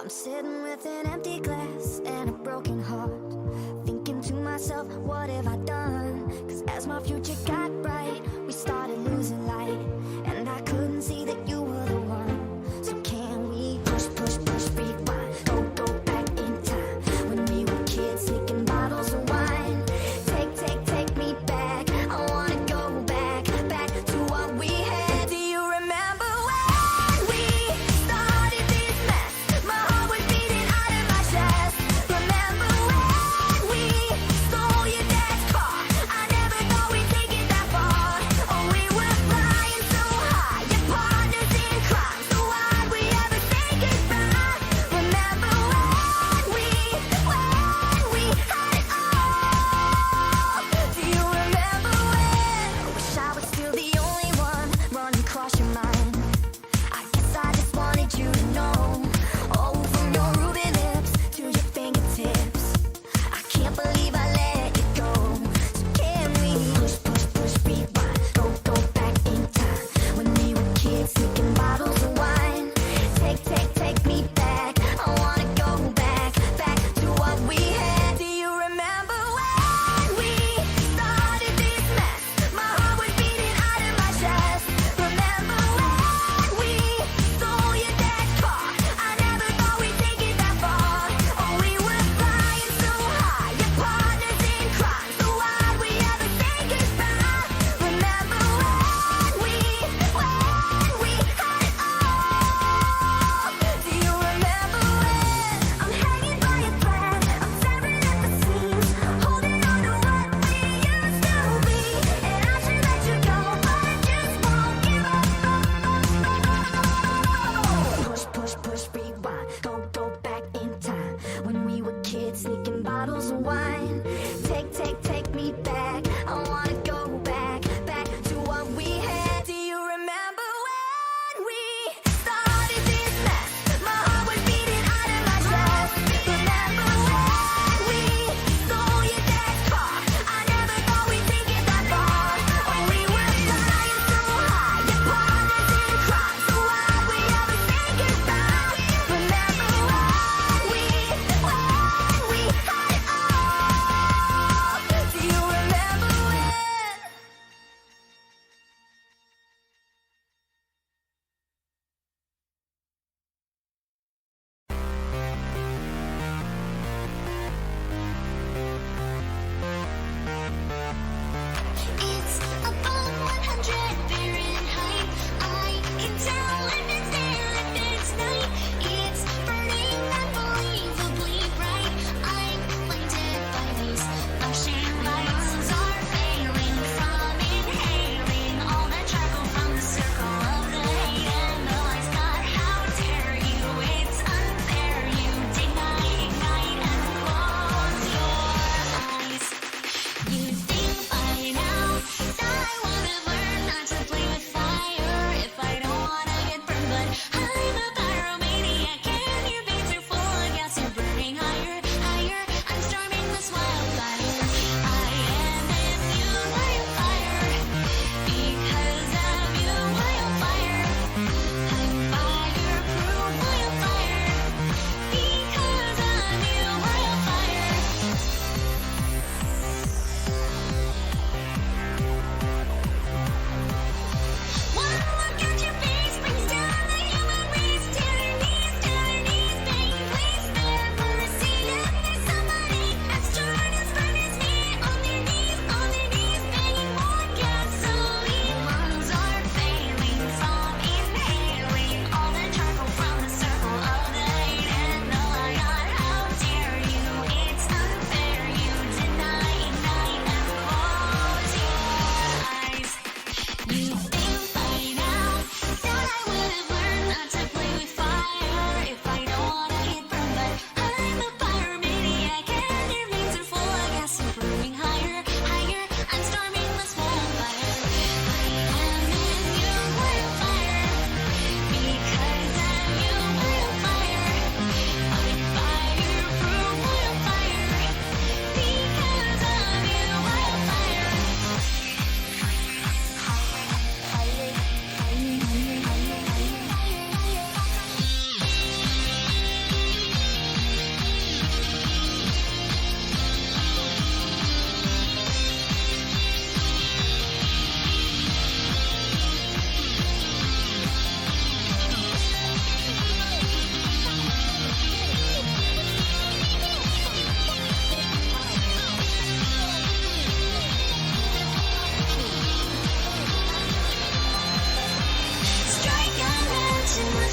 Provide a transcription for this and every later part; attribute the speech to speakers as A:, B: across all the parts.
A: I'm sitting with an empty glass and a broken heart, thinking to myself, what have I done? Cause as my future got bright, we started losing light, and I couldn't see that you were the one. So can we push, push, push, rewind, go back in time, when we were kids sneaking bottles of wine. Take me back, I wanna go back to what we had. Do you remember when we started this mess? My heart was beating out of my chest. Remember when we stole your dad's car? I never thought we'd take it that far. Oh, we were flying so high, you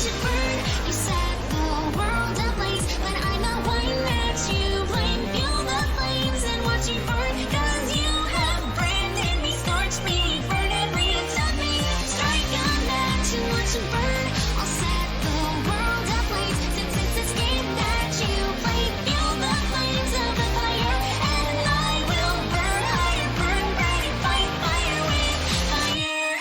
A: watch it burn. You set the world ablaze when I'm the one that you blame. Feel the flames and watch it burn, 'cause you have branded me, scorched me, burn every inch of me. Strike a match and watch it burn. I'll set the world ablaze since it's this game that you played. Feel the flames of the fire and I will burn higher, burn brighter, fight fire with fire.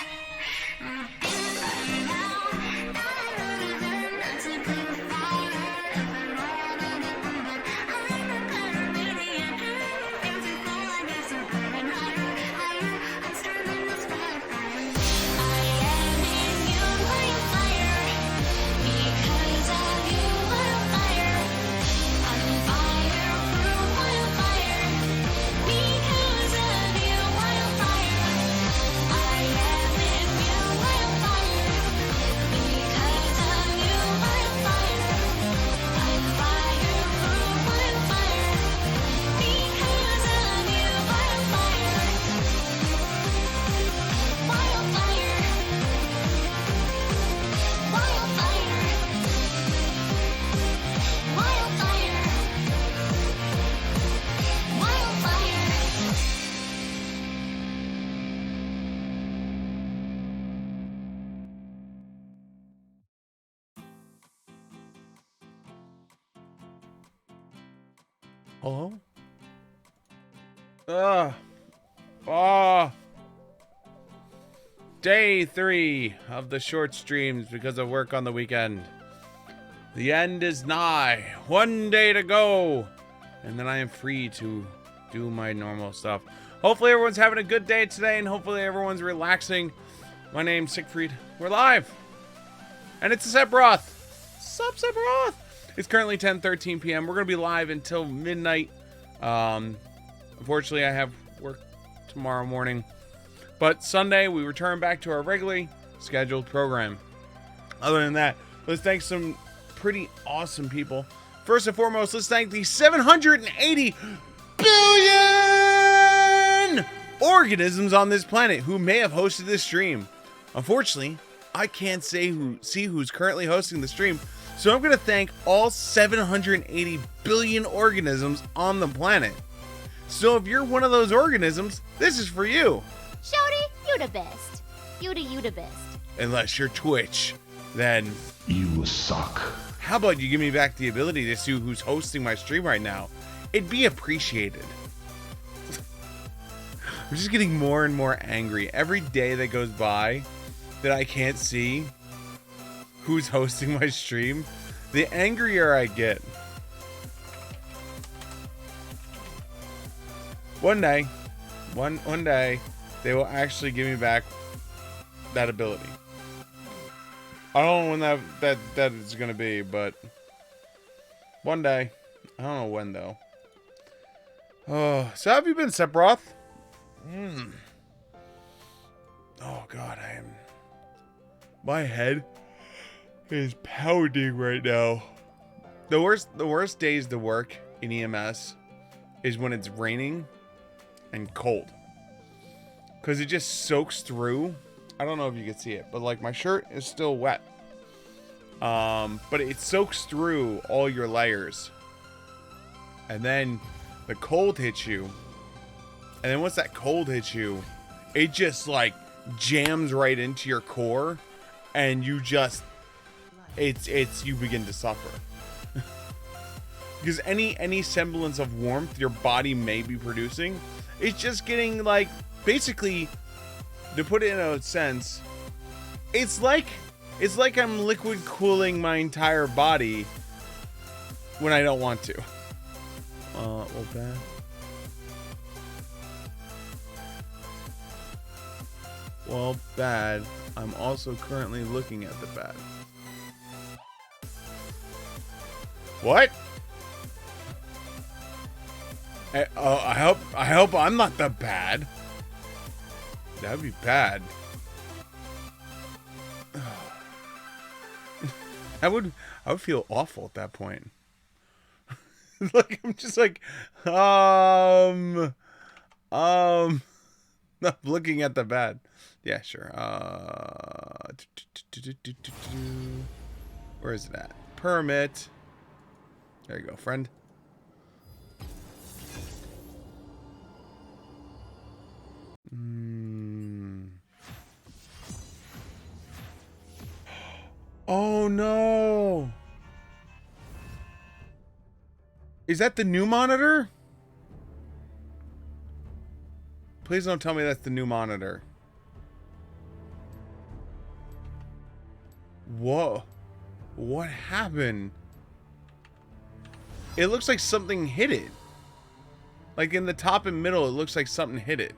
B: Hello? Day 3 of the short streams because of work on the weekend. The end is nigh. 1 day to go. And then I am free to do my normal stuff. Hopefully everyone's having a good day today and hopefully everyone's relaxing. My name's Siegfried. We're live. And it's a Sephiroth. Sup, Sephiroth? It's currently 10:13 p.m. We're going to be live until midnight. Unfortunately, I have work tomorrow morning. But Sunday, we return back to our regularly scheduled program. Other than that, let's thank some pretty awesome people. First and foremost, let's thank the 780 billion organisms on this planet who may have hosted this stream. Unfortunately, I can't see who's currently hosting the stream. So I'm going to thank all 780 billion organisms on the planet. So if you're one of those organisms, this is for you.
C: Shorty, you the best. You the best.
B: Unless you're Twitch, then
D: you suck.
B: How about you give me back the ability to see who's hosting my stream right now? It'd be appreciated. I'm just getting more and more angry. Every day that goes by that I can't see who's hosting my stream, the angrier I get. One day, they will actually give me back that ability. I don't know when that is gonna be, but one day. I don't know when though. Oh, so how have you been, Sephiroth? Oh God, my head is pounding right now. The worst days to work in EMS is when it's raining and cold, because it just soaks through. I don't know if you can see it, but like my shirt is still wet, but it soaks through all your layers, and then the cold hits you, and then once that cold hits you, it just like jams right into your core, and you just you begin to suffer. Because any semblance of warmth your body may be producing, it's just getting like, basically, to put it in a sense, it's like I'm liquid cooling my entire body when I don't want to. Well, bad. Well, bad. I'm also currently looking at the bad. What? I hope I'm not the bad. That'd be bad. I would feel awful at that point. Like I'm just like, not looking at the bad. Yeah, sure. Where is it at? Permit. There you go, friend. Oh no! Is that the new monitor? Please don't tell me that's the new monitor. Whoa. What happened? It looks like something hit it. Like in the top and middle, it looks like something hit it.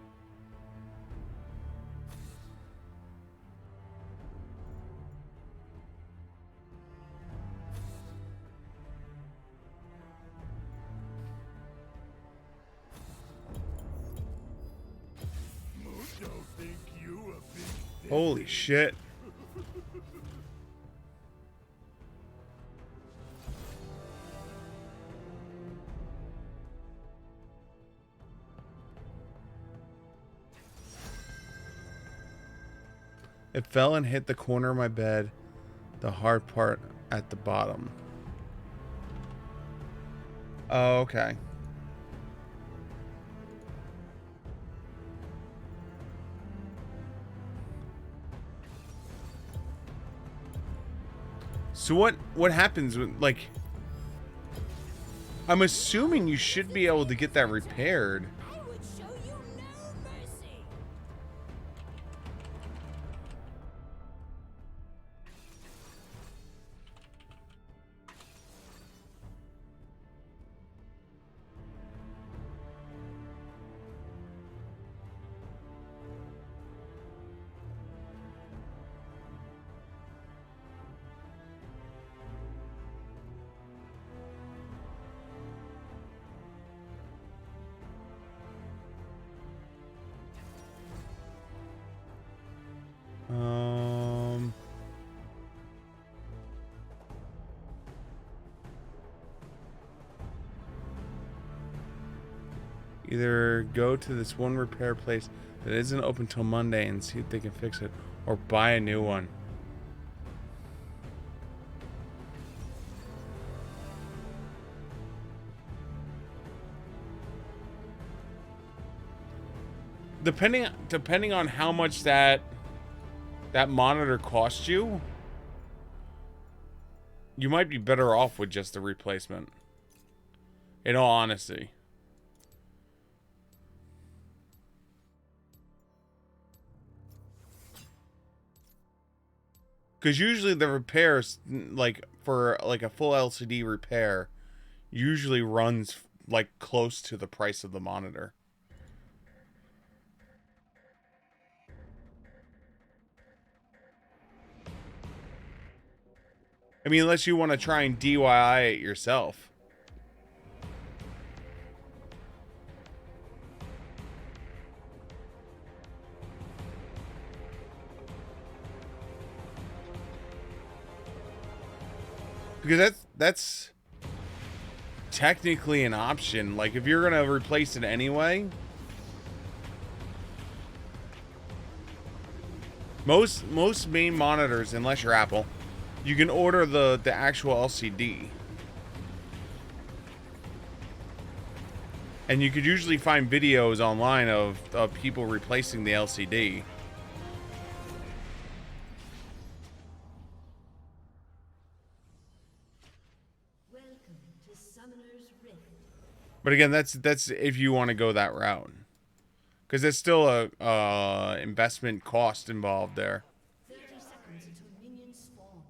B: Holy shit. It fell and hit the corner of my bed, the hard part at the bottom. Oh, okay. So what happens when, like, I'm assuming you should be able to get that repaired.
D: I would show you no mercy.
B: Either go to this one repair place that isn't open till Monday and see if they can fix it, or buy a new one. Depending on how much that monitor costs you, you might be better off with just the replacement. In all honesty. Because usually the repairs, like for like a full LCD repair, usually runs like close to the price of the monitor. I mean, unless you want to try and DIY it yourself. Because that's technically an option. Like, if you're going to replace it anyway, most main monitors, unless you're Apple, you can order the actual LCD. And you could usually find videos online of people replacing the LCD. But again, that's if you want to go that route, because there's still a investment cost involved there.
D: 30 seconds until minions spawn.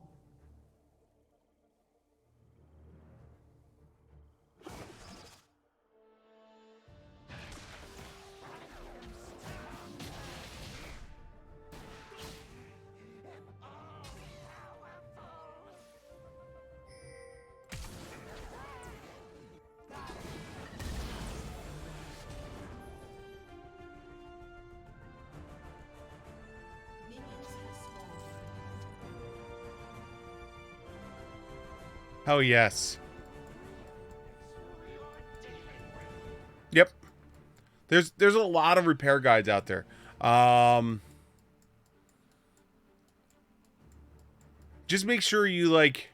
B: Oh yes. Yep. There's a lot of repair guides out there. Just make sure you like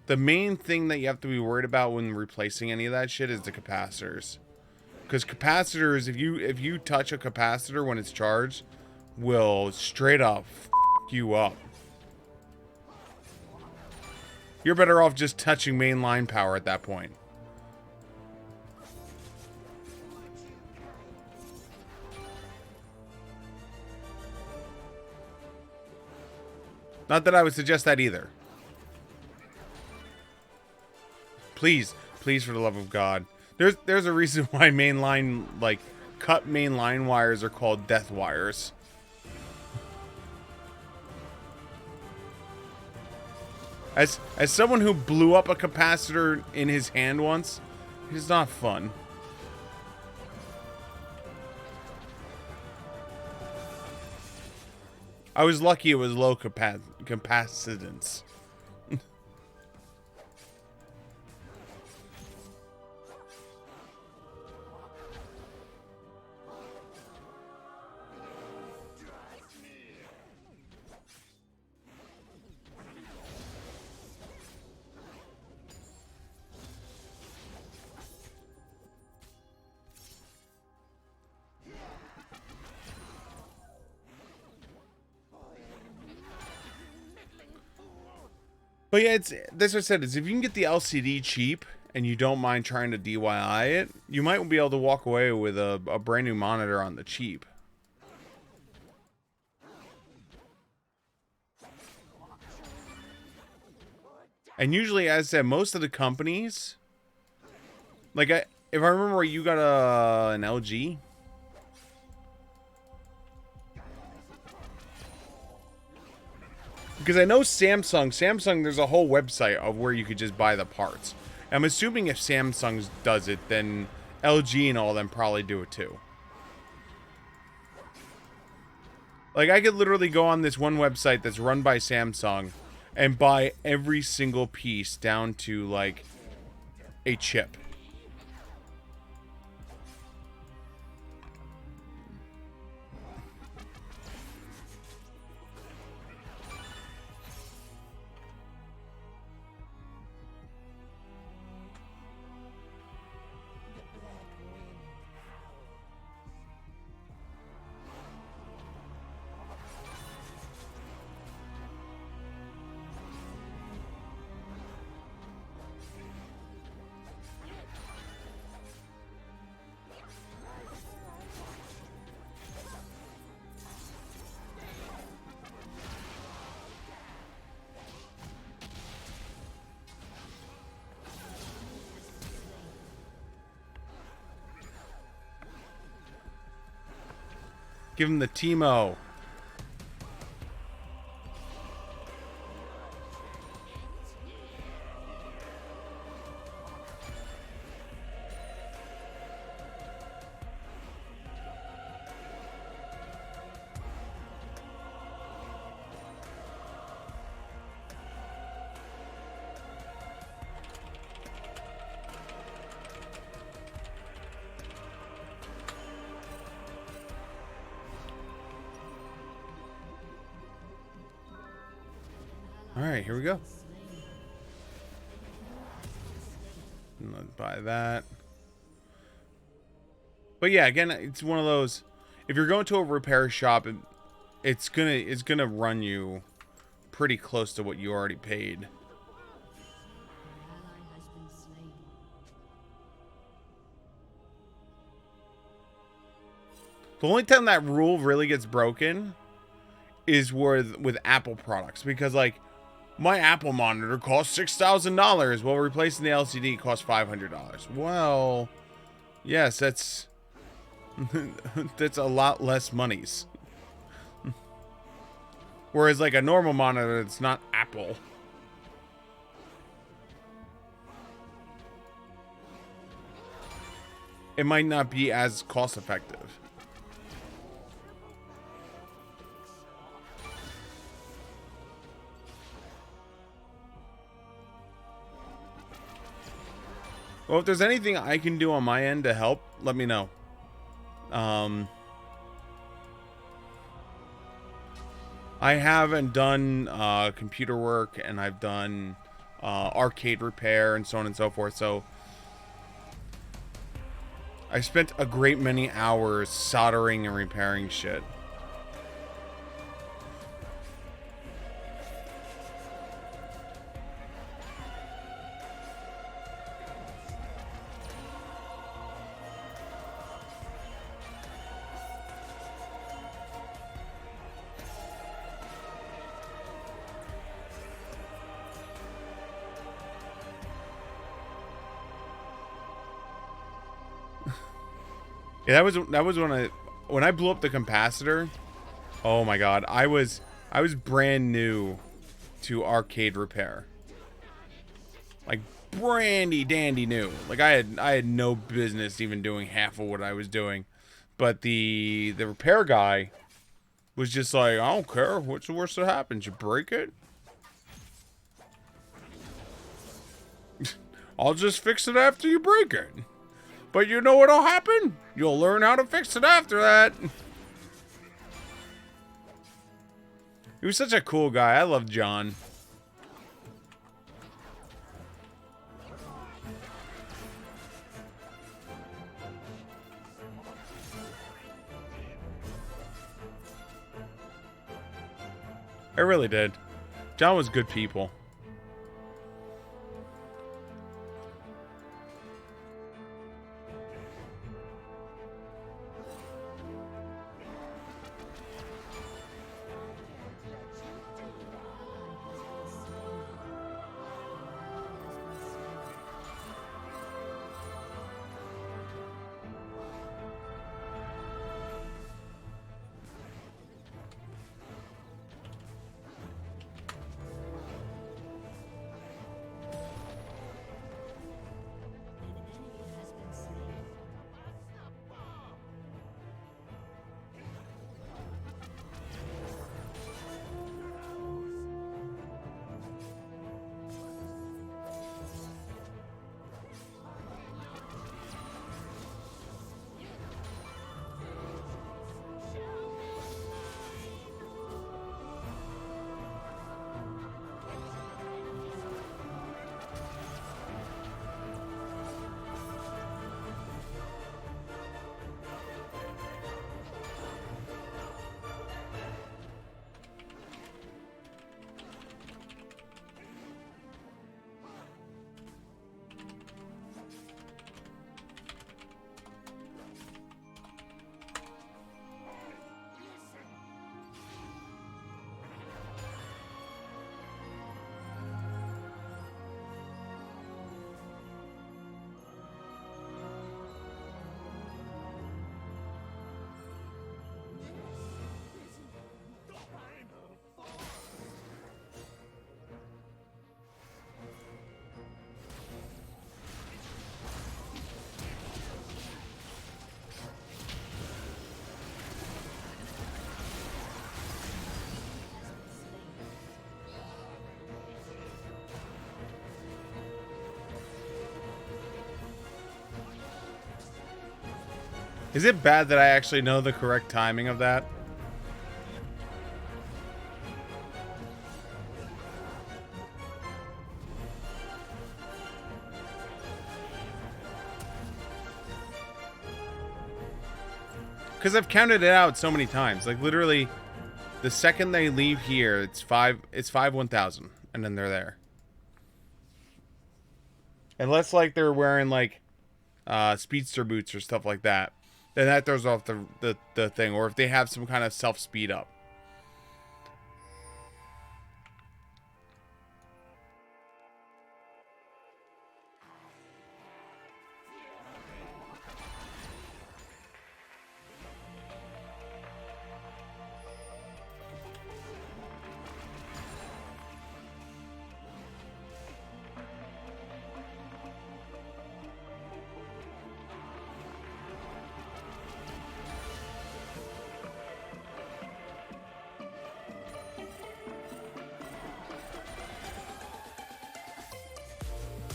B: The main thing that you have to be worried about when replacing any of that shit is the capacitors. Because capacitors, if you touch a capacitor when it's charged, will straight up f you up. You're better off just touching mainline power at that point. Not that I would suggest that either. Please, please, for the love of God. There's a reason why mainline, like, cut mainline wires are called death wires. As someone who blew up a capacitor in his hand once, it's not fun. I was lucky it was low capacitance. But yeah, that's what I said, is if you can get the LCD cheap and you don't mind trying to DIY it, you might be able to walk away with a brand new monitor on the cheap. And usually, as I said, most of the companies, like, if I remember right, you got an LG. Because I know Samsung, there's a whole website of where you could just buy the parts. I'm assuming if Samsung does it, then LG and all them probably do it too. Like, I could literally go on this one website that's run by Samsung and buy every single piece down to, like, a chip. Give him the Timo. Alright, here we go. Let's buy that. But yeah, again, it's one of those, if you're going to a repair shop, it's gonna run you pretty close to what you already paid. The only time that rule really gets broken is with Apple products, because, like, my Apple monitor costs $6,000, while replacing the LCD costs $500. Well, yes, that's that's a lot less monies. Whereas, like, a normal monitor, it's not Apple. It might not be as cost effective. Well, if there's anything I can do on my end to help, let me know. I haven't done computer work, and I've done arcade repair, and so on and so forth. So I spent a great many hours soldering and repairing shit. Yeah, that was when I blew up the capacitor. Oh my god, I was brand new to arcade repair. Like brandy dandy new. Like I had no business even doing half of what I was doing. But the repair guy was just like, I don't care, what's the worst that happens? You break it? I'll just fix it after you break it. But you know what'll happen? You'll learn how to fix it after that. He was such a cool guy. I love John. I really did. John was good people. Is it bad that I actually know the correct timing of that? Because I've counted it out so many times. Like literally, the second they leave here, it's 1,000, and then they're there. Unless like they're wearing like speedster boots or stuff like that, then that throws off the thing. Or if they have some kind of self speed up.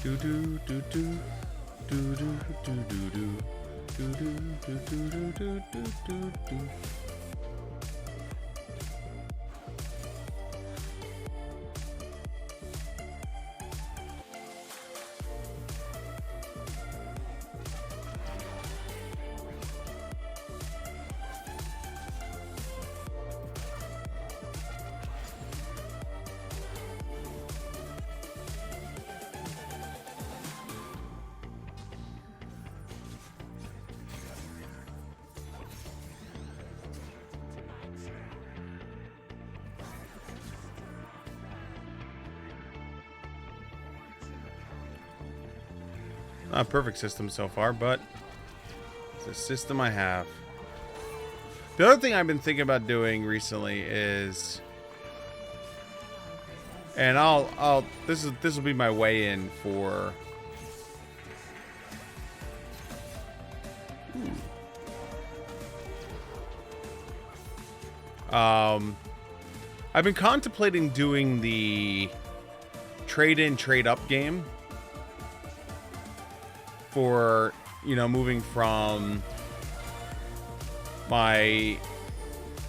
B: Do do do do do do do do do do do do do do do do. Not a perfect system so far, but it's a system I have. The other thing I've been thinking about doing recently is, and this will be my way in for. I've been contemplating doing the trade-in, trade-up game for, you know, moving from my...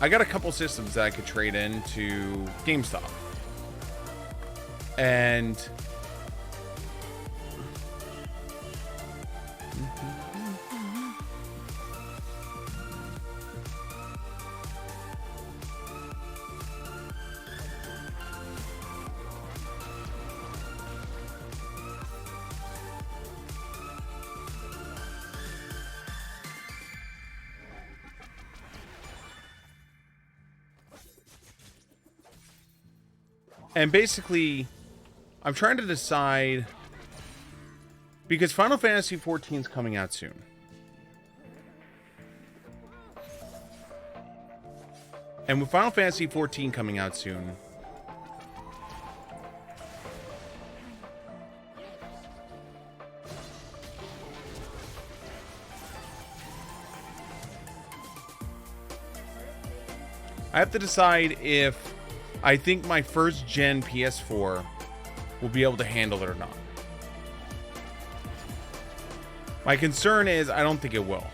B: I got a couple systems that I could trade in to GameStop. And... And basically, I'm trying to decide, because Final Fantasy XIV is coming out soon. And with Final Fantasy XIV coming out soon, I have to decide if I think my first gen PS4 will be able to handle it or not. My concern is I don't think it will.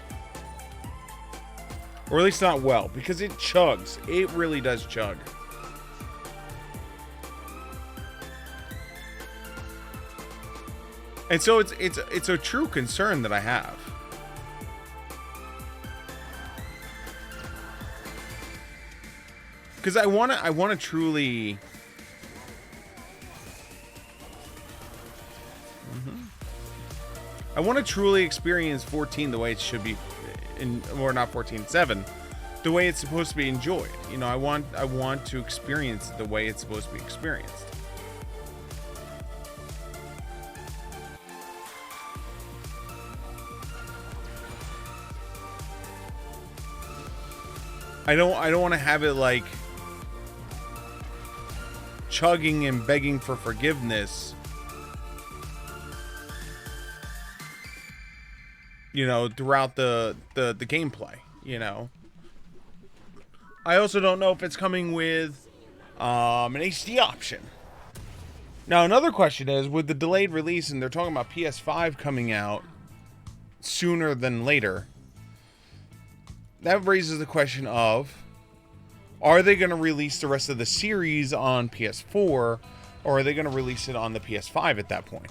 B: Or at least not well, because it chugs. It really does chug. And so it's a true concern that I have. Because I want to truly... I want to truly experience 14 the way it should be, or not 14, 7, the way it's supposed to be enjoyed. You know, I want to experience it the way it's supposed to be experienced. I don't want to have it like chugging and begging for forgiveness, you know, throughout the gameplay, you know. I also don't know if it's coming with an HD option. Now, another question is, with the delayed release, and they're talking about PS5 coming out sooner than later, that raises the question of, are they going to release the rest of the series on PS4, or are they going to release it on the PS5 at that point?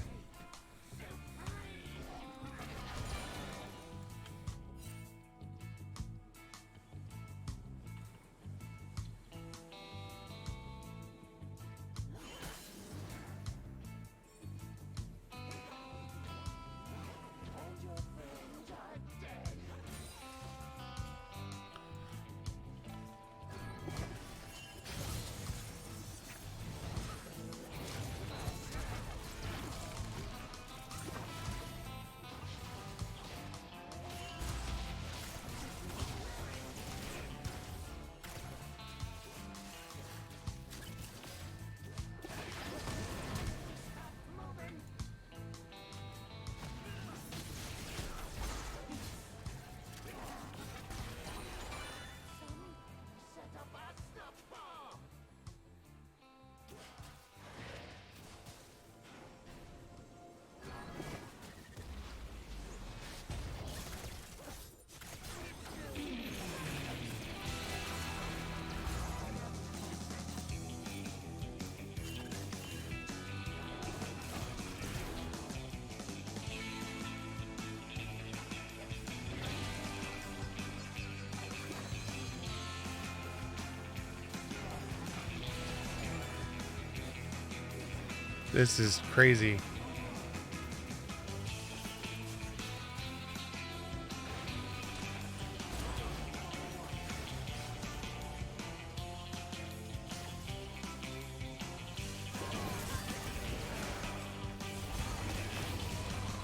B: This is crazy.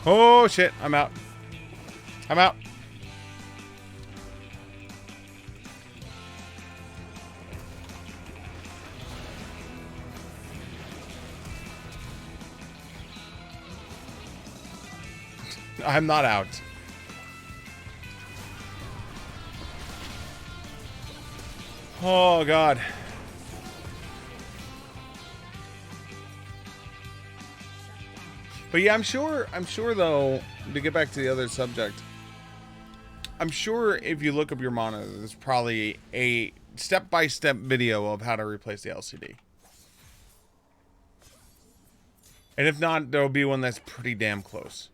B: Oh shit, I'm out. I'm out. I'm not out. Oh god. But yeah, I'm sure though, to get back to the other subject, I'm sure if you look up your monitor, there's probably a step-by-step video of how to replace the LCD. And if not, there'll be one that's pretty damn close.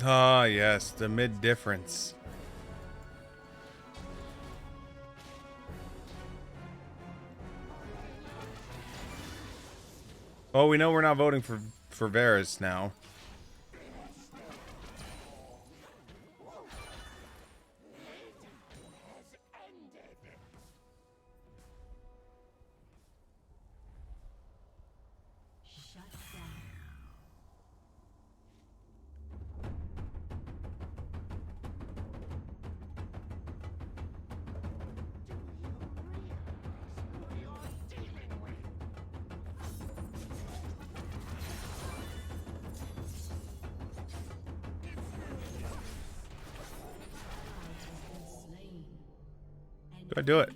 B: Ah, yes, the mid difference. Oh, we know we're not voting for Varys now. Do I do it?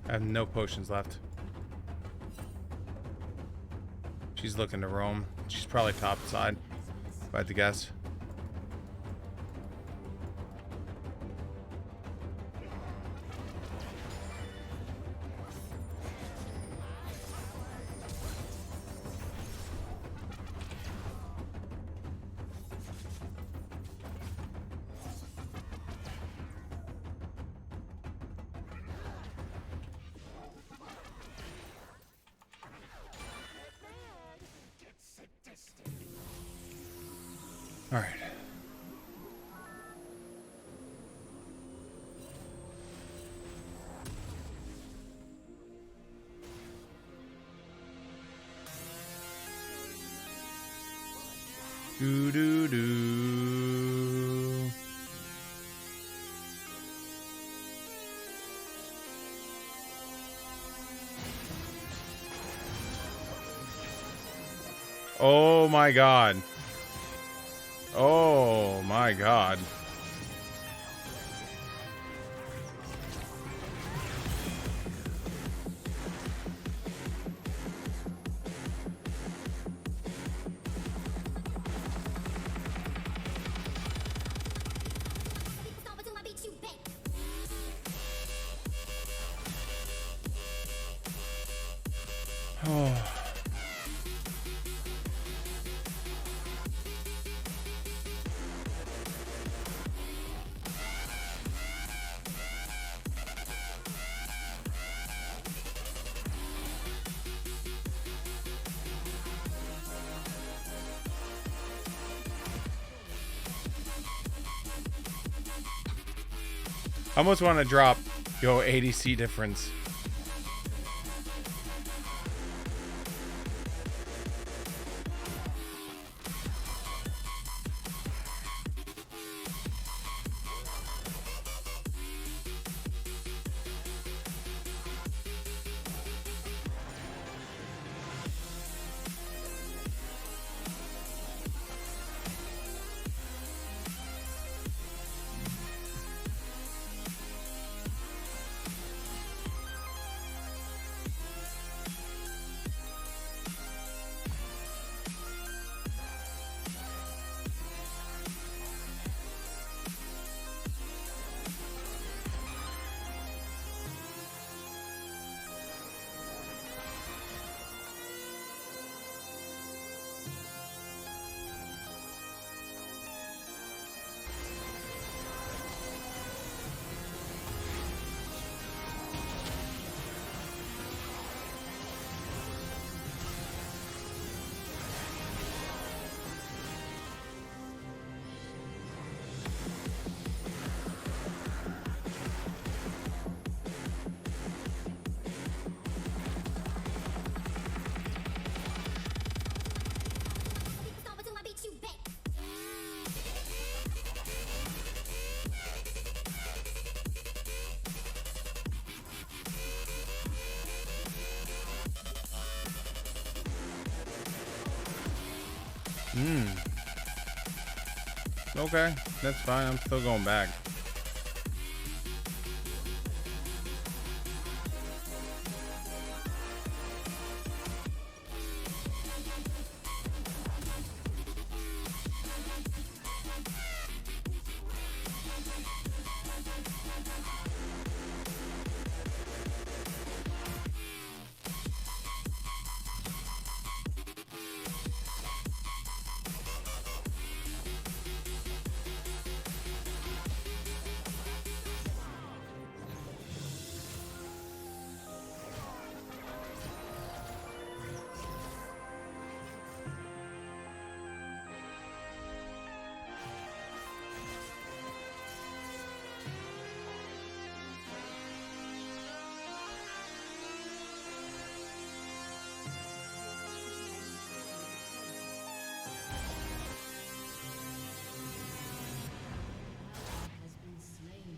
B: I have no potions left. She's looking to roam. She's probably top side, if I had to guess. All right. Do do do. Oh my god. Oh my god. Oh. I almost want to drop yo ADC difference.
E: Okay, that's fine. I'm still going back.
D: Has been slain.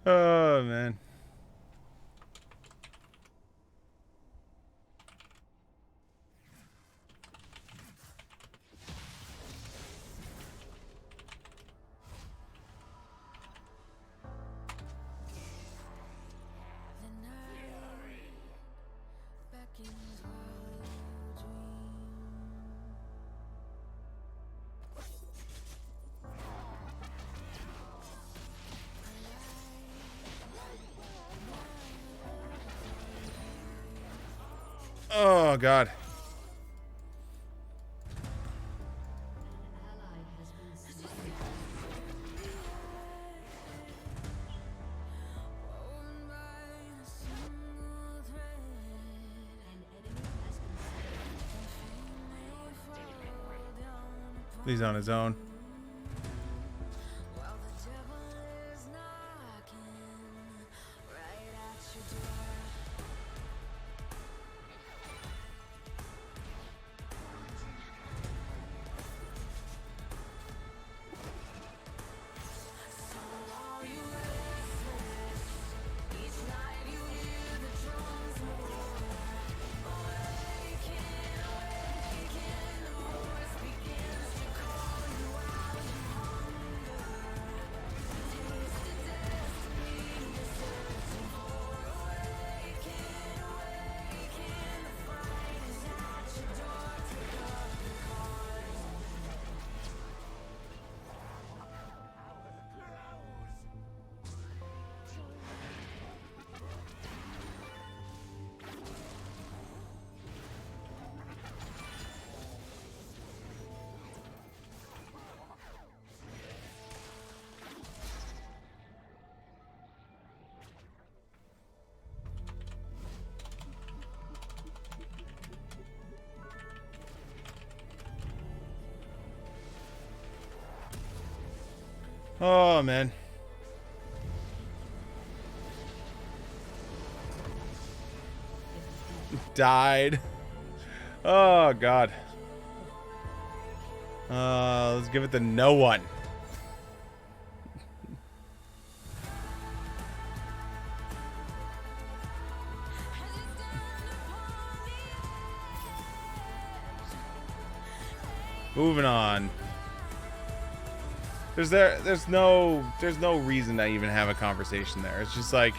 E: Oh, man. Oh, God.
D: Ally has been slain. An enemy has been slain.
E: He's on his own. Oh, man. Died. Oh, God. Let's give it to no one. Moving on. There's no reason to even have a conversation there. It's just like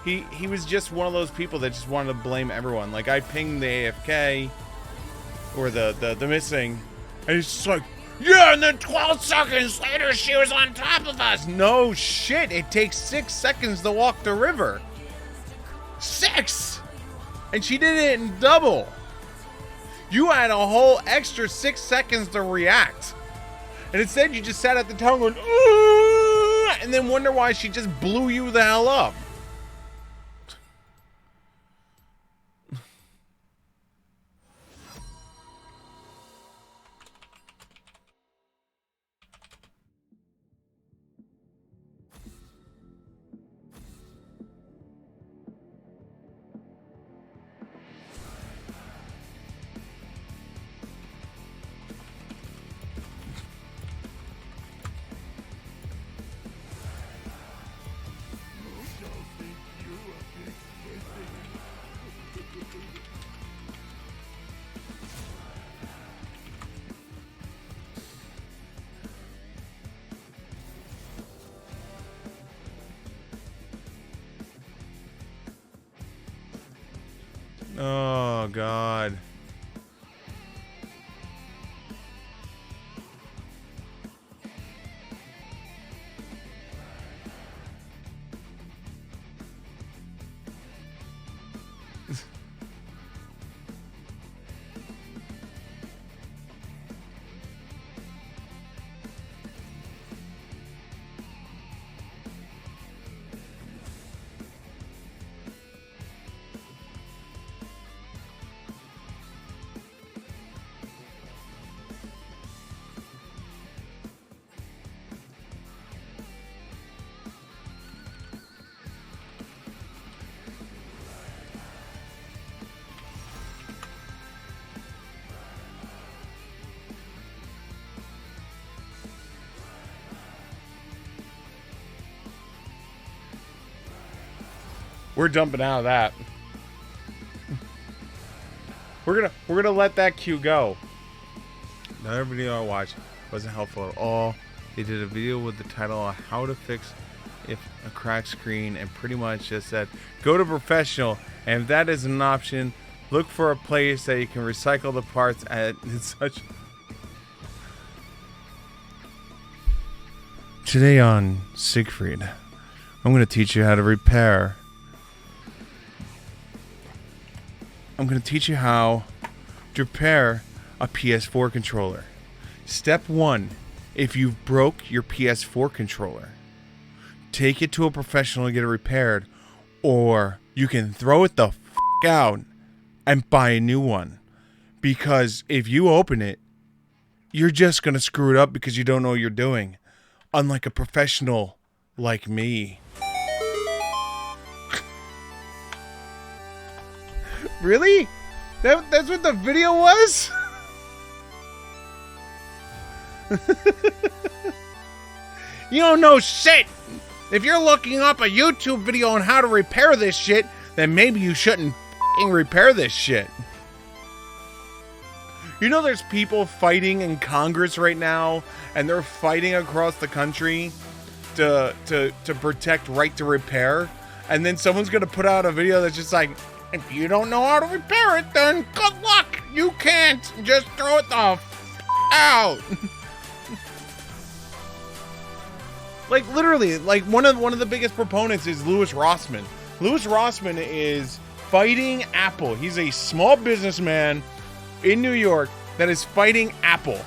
E: he was just one of those people that just wanted to blame everyone. Like, I pinged the AFK.
B: or the missing, and he's just like, yeah, and then 12 seconds later she was on top of us. No shit, it takes 6 seconds to walk the river. 6! And she did it in double. You had a whole extra 6 seconds to react. And instead you just sat at the tower going, and then wonder why she just blew you the hell up. Oh, God. We're jumping out of that. We're gonna let that cue go. Another video I watched wasn't helpful at all. They did a video with the title on how to fix if a cracked screen, and pretty much just said go to professional, and if that is an option, look for a place that you can recycle the parts at such. Today on Siegfried, I'm going to teach you how to repair. I'm going to teach you how to repair a PS4 controller. Step 1, if you've broke your PS4 controller, take it to a professional and get it repaired, or you can throw it the f*** out and buy a new one. Because if you open it, you're just going to screw it up because you don't know what you're doing. Unlike a professional like me. Really? That's what the video was? You don't know shit. If you're looking up a YouTube video on how to repair this shit, then maybe you shouldn't f***ing repair this shit. You know there's people fighting in Congress right now, and they're fighting across the country to protect right to repair, and then someone's gonna put out a video that's just like, if you don't know how to repair it, then good luck. You can't. Just throw it the f*** out. Like literally, like one of the biggest proponents is Louis Rossmann. Louis Rossmann is fighting Apple. He's a small businessman in New York that is fighting Apple.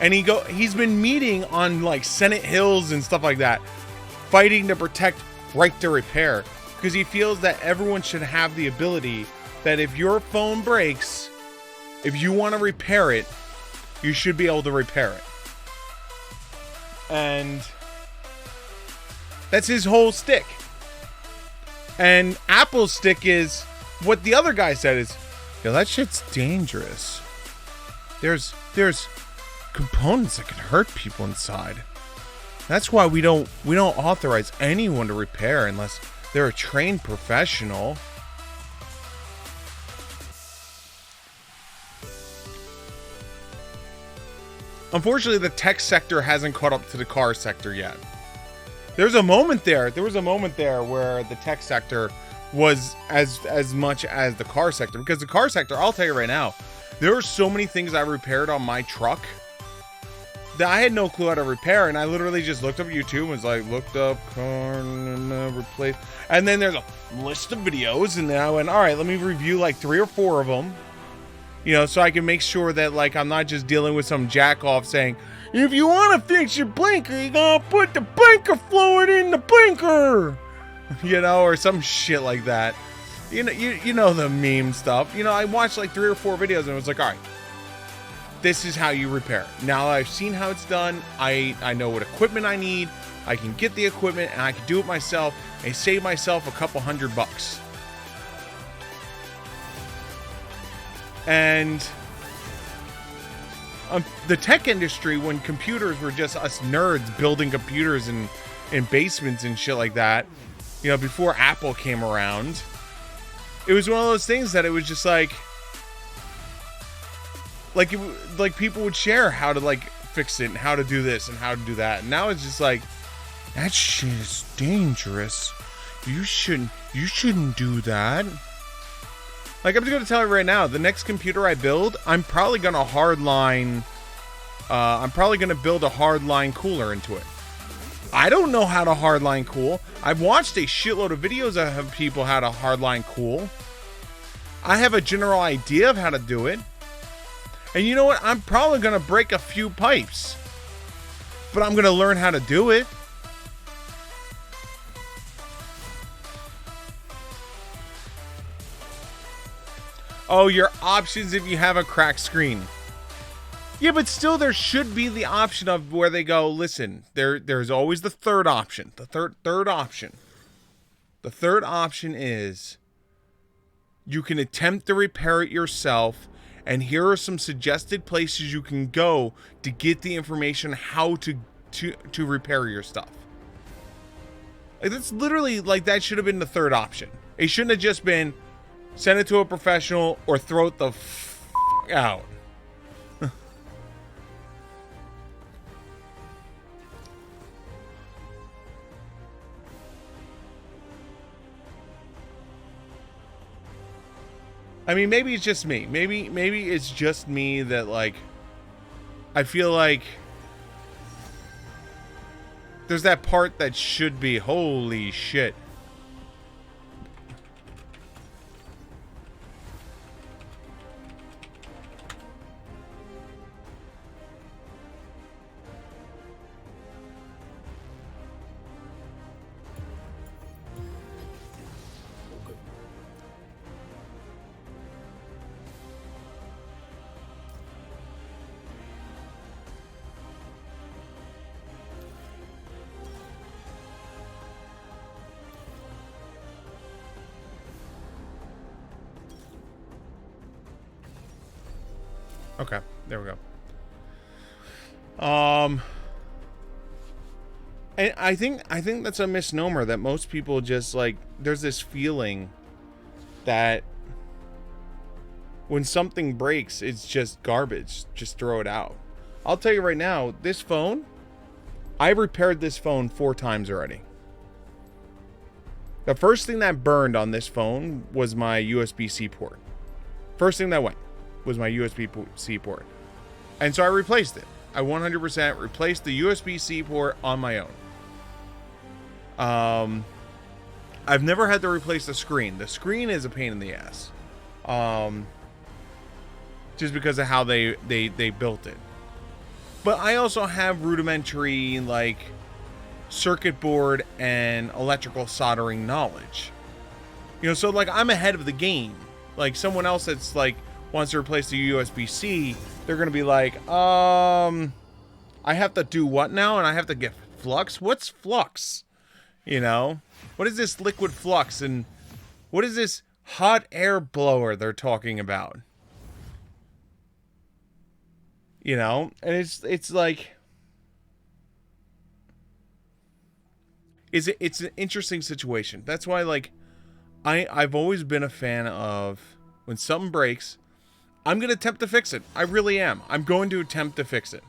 B: And he's been meeting on like Senate Hills and stuff like that, fighting to protect right to repair. Because he feels that everyone should have the ability that if your phone breaks, if you want to repair it, you should be able to repair it. And that's his whole stick. And Apple's stick is what the other guy said is, yo, that shit's dangerous. There's components that can hurt people inside. That's why we don't authorize anyone to repair unless they're a trained professional. Unfortunately, the tech sector hasn't caught up to the car sector yet. There was a moment there where the tech sector was as much as the car sector. Because the car sector, I'll tell you right now, There are so many things I repaired on my truck that I had no clue how to repair, and I literally just looked up YouTube and was like, looked up car and replace, and then there's a list of videos, and then I went, all right, let me review like 3 or 4 of them, you know, so I can make sure that like I'm not just dealing with some jack off saying, if you want to fix your blinker, you gotta put the blinker fluid in the blinker, you know, or some shit like that. You know the meme stuff. You know, I watched like 3 or 4 videos and it was like, all right, this is how you repair. Now that I've seen how it's done, I know what equipment I need. I can get the equipment and I can do it myself and save myself a couple $100. And the tech industry, when computers were just us nerds building computers in basements and shit like that, you know, before Apple came around, it was one of those things that it was just like people would share how to like fix it and how to do this and how to do that. And now it's just like, that shit is dangerous. You shouldn't do that. Like, I'm just gonna tell you right now, the next computer I build, I'm probably gonna build a hardline cooler into it. I don't know how to hardline cool. I've watched a shitload of videos of people how to hardline cool. I have a general idea of how to do it. And you know what? I'm probably going to break a few pipes. But I'm going to learn how to do it. Oh, your options if you have a cracked screen. Yeah, but still there should be the option of where they go, listen, there's always the third option. The third option. The third option is you can attempt to repair it yourself, and here are some suggested places you can go to get the information how to repair your stuff. Like, that's literally, like, that should have been the third option. It shouldn't have just been send it to a professional or throw it the out. I mean, maybe it's just me. Maybe it's just me that, like, I feel like there's that part that should be, holy shit. Okay, there we go. And I think that's a misnomer that most people just, like, there's this feeling that when something breaks, it's just garbage. Just throw it out. I'll tell you right now, this phone, I repaired this phone 4 times already. The first thing that burned on this phone was my USB-C port. First thing that went was my USB-C port. And so I replaced it. I 100% replaced the USB-C port on my own. I've never had to replace the screen. The screen is a pain in the ass. Just because of how they built it. But I also have rudimentary, like, circuit board and electrical soldering knowledge. You know, so, like, I'm ahead of the game. Like, someone else that's, like, wants to replace the USB-C, they're going to be like, I have to do what now? And I have to get flux? What's flux? You know? What is this liquid flux? And what is this hot air blower they're talking about? You know? And it's like, it's an interesting situation. That's why, like, I've always been a fan of when something breaks, I'm going to attempt to fix it. I really am. I'm going to attempt to fix it.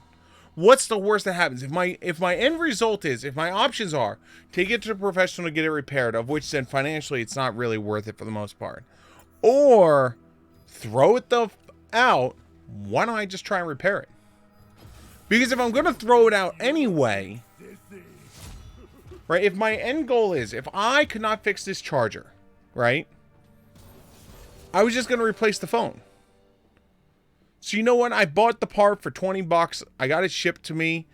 B: What's the worst that happens? If my end result is, if my options are take it to a professional to get it repaired, of which then financially it's not really worth it for the most part, or throw it the out, why don't I just try and repair it? Because if I'm going to throw it out anyway, right, if my end goal is, if I could not fix this charger, right, I was just going to replace the phone. So you know what? I bought the part for 20 bucks. I got it shipped to me.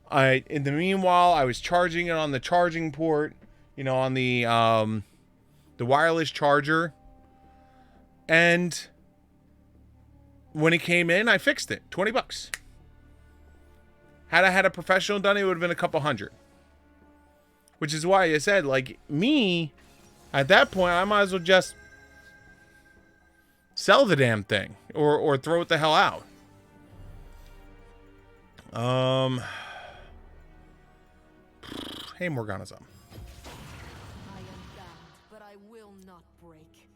B: In the meanwhile, I was charging it on the charging port, you know, on the wireless charger. And when it came in, I fixed it. 20 bucks. Had I had a professional done it, it would have been a couple hundred. Which is why I said, like, me, at that point, I might as well just sell the damn thing. Or throw it the hell out. Hey, Morgana's up.
D: I am bound, but I will not break.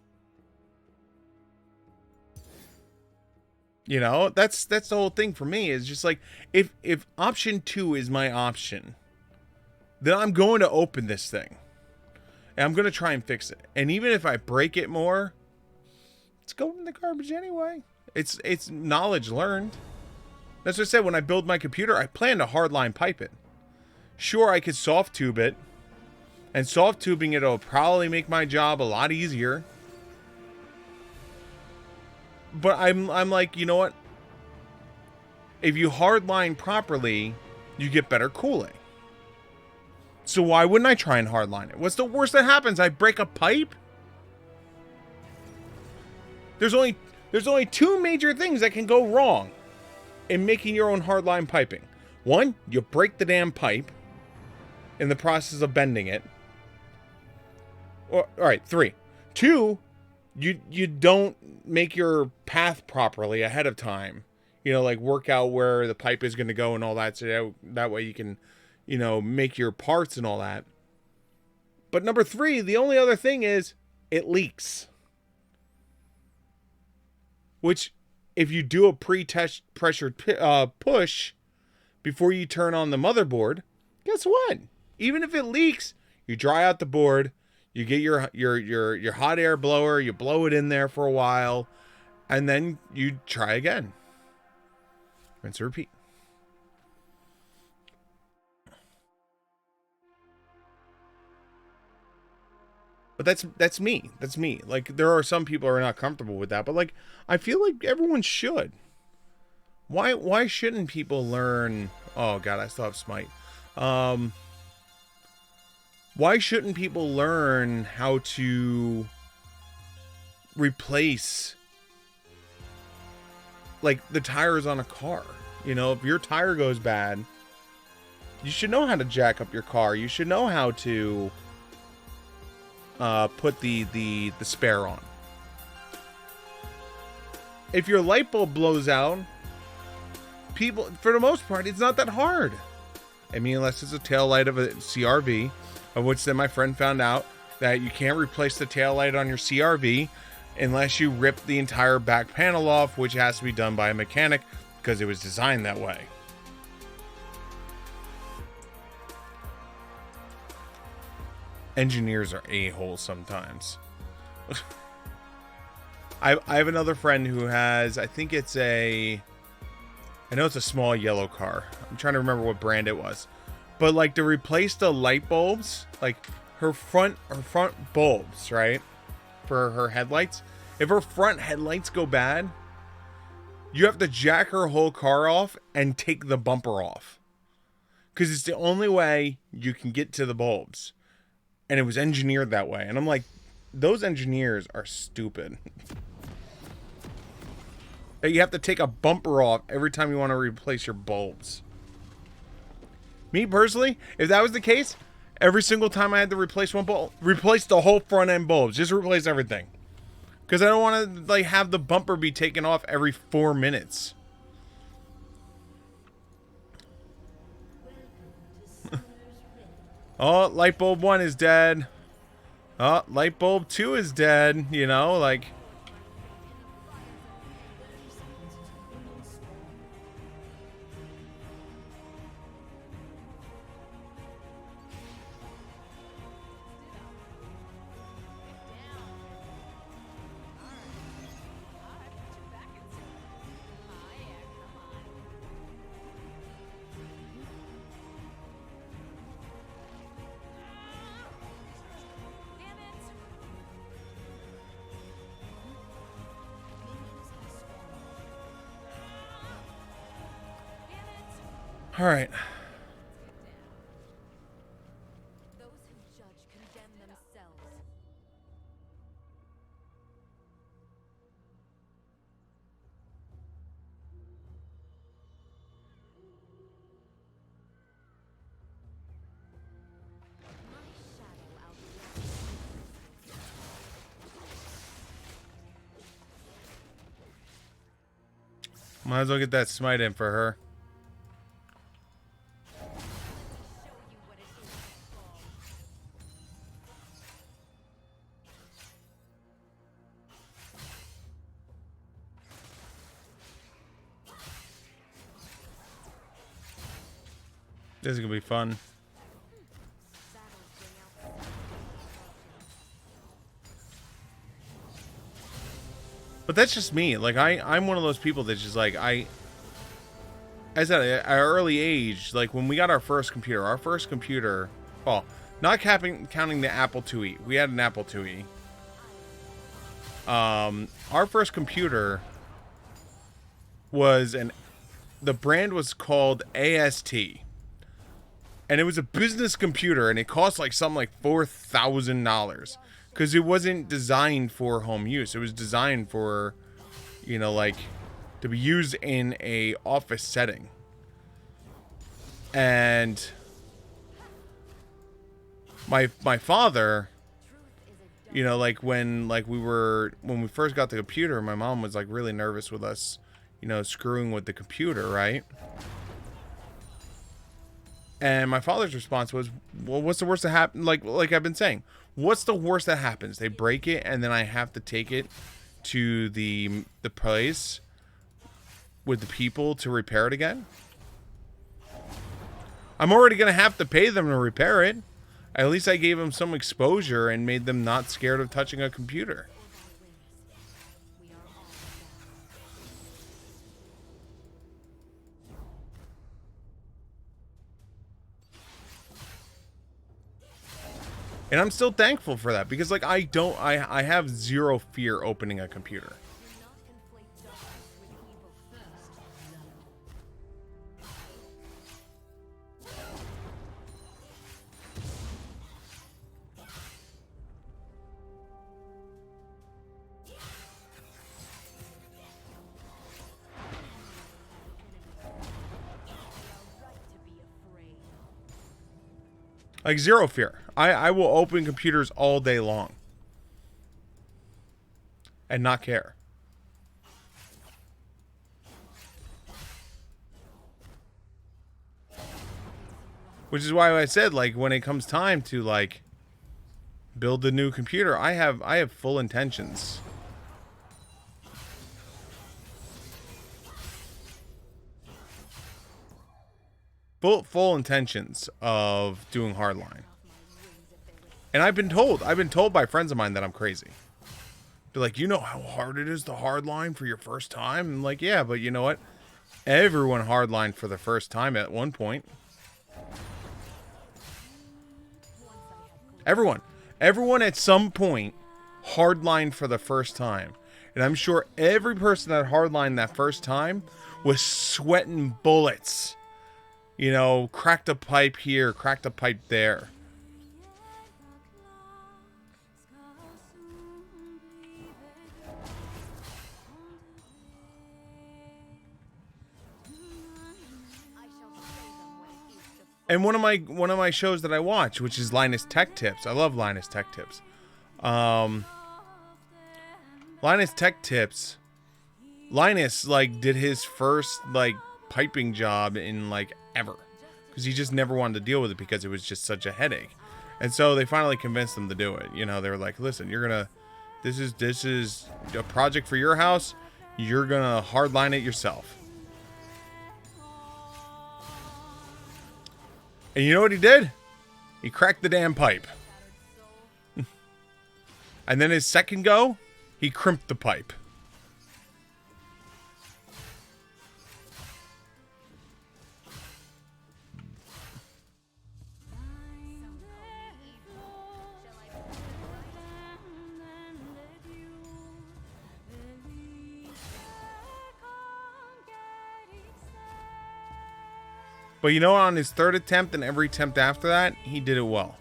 B: You know, that's the whole thing for me. Is just like, if option 2 is my option, then I'm going to open this thing. And I'm going to try and fix it. And even if I break it more, it's going in the garbage anyway. It's knowledge learned. That's what I said. When I build my computer, I plan to hardline pipe it. Sure, I could soft tube it. And soft tubing it'll probably make my job a lot easier. But I'm like, you know what? If you hardline properly, you get better cooling. So why wouldn't I try and hardline it? What's the worst that happens? I break a pipe? There's only 2 major things that can go wrong in making your own hardline piping. 1, you break the damn pipe in the process of bending it. All right, 3. 2, you don't make your path properly ahead of time. You know, like work out where the pipe is going to go and all that, so that way you can, you know, make your parts and all that. But number 3, the only other thing is it leaks. Which, if you do a pre-test pressured push before you turn on the motherboard, guess what? Even if it leaks, you dry out the board, you get your hot air blower, you blow it in there for a while, and then you try again. Rinse and repeat. But that's me. That's me. Like, there are some people who are not comfortable with that, but like, I feel like everyone should. Why shouldn't people learn? Oh God, I still have Smite. Why shouldn't people learn how to replace, like, the tires on a car? You know, if your tire goes bad, you should know how to jack up your car. You should know how to put the spare on. If your light bulb blows out, people, for the most part, it's not that hard. I mean, unless it's a tail light of a CRV, of which then my friend found out that you can't replace the tail light on your CRV unless you rip the entire back panel off, which has to be done by a mechanic because it was designed that way. Engineers are a-holes sometimes. I have another friend who has, I know it's a small yellow car. I'm trying to remember what brand it was. But like, to replace the light bulbs, like her front bulbs, right? For her headlights. If her front headlights go bad, you have to jack her whole car off and take the bumper off. Because it's the only way you can get to the bulbs. And it was engineered that way. And I'm like, those engineers are stupid. You have to take a bumper off every time you want to replace your bulbs. Me personally, if that was the case, every single time I had to replace one bulb, replace the whole front end bulbs. Just replace everything. Because I don't want to like have the bumper be taken off every 4 minutes. Oh, light bulb 1 is dead. Oh, light bulb 2 is dead. You know, like... All right.
D: Those who judge condemn themselves. My shadow outlasts.
B: Might as well get that smite in for her.
D: Show you what it is to fall.
B: This is gonna be fun.
D: Battles bring out
B: But that's just me. Like I'm one of those people that's just like as at an early age, like when we got our first computer, well, not counting the Apple IIe. We had an Apple IIe. Our first computer was the brand was called AST. And it was a business computer, and it cost like something like $4,000 because it wasn't designed for home use. It was designed for, you know, like to be used in a office setting. And my father, you know, like when we first got the computer, my mom was like really nervous with us, you know, screwing with the computer, right? And my father's response was, well, what's the worst that happen? Like I've been saying, what's the worst that happens? They break it, and then I have to take it to the place with the people to repair it again. I'm already going to have to pay them to repair it. At least I gave them some exposure and made them not scared of touching a computer. And I'm still thankful for that because like I have zero fear opening a computer. Like zero fear. I will open computers all day long. And not care. Which is why I said, like, when it comes time to, like, build the new computer, I have full intentions. Full intentions of doing hardline. And I've been told by friends of mine that I'm crazy. They're like, you know how hard it is to hardline for your first time? I'm like, yeah, but you know what? Everyone hardlined for the first time at one point. Everyone at some point hardlined for the first time. And I'm sure every person that hardlined that first time was sweating bullets. You know, cracked a pipe here, cracked a pipe there. And one of my shows that I watch, which is Linus Tech Tips. I love Linus Tech Tips. Linus Tech Tips. Linus like did his first like piping job in like ever, because he just never wanted to deal with it because it was just such a headache. And so they finally convinced him to do it. You know, they were like, listen, this is a project for your house. You're gonna hardline it yourself. And you know what he did? He cracked the damn pipe. And then his second go, he crimped the pipe. But you know, on his third attempt and every attempt after that, he did it well.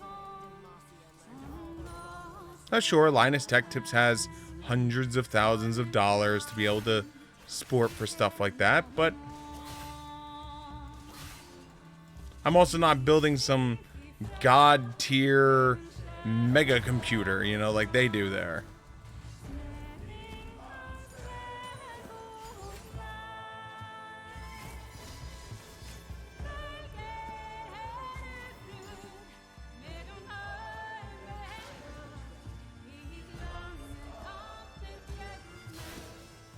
B: Now, sure, Linus Tech Tips has hundreds of thousands of dollars to be able to sport for stuff like that, but I'm also not building some god tier mega computer, you know, like they do there.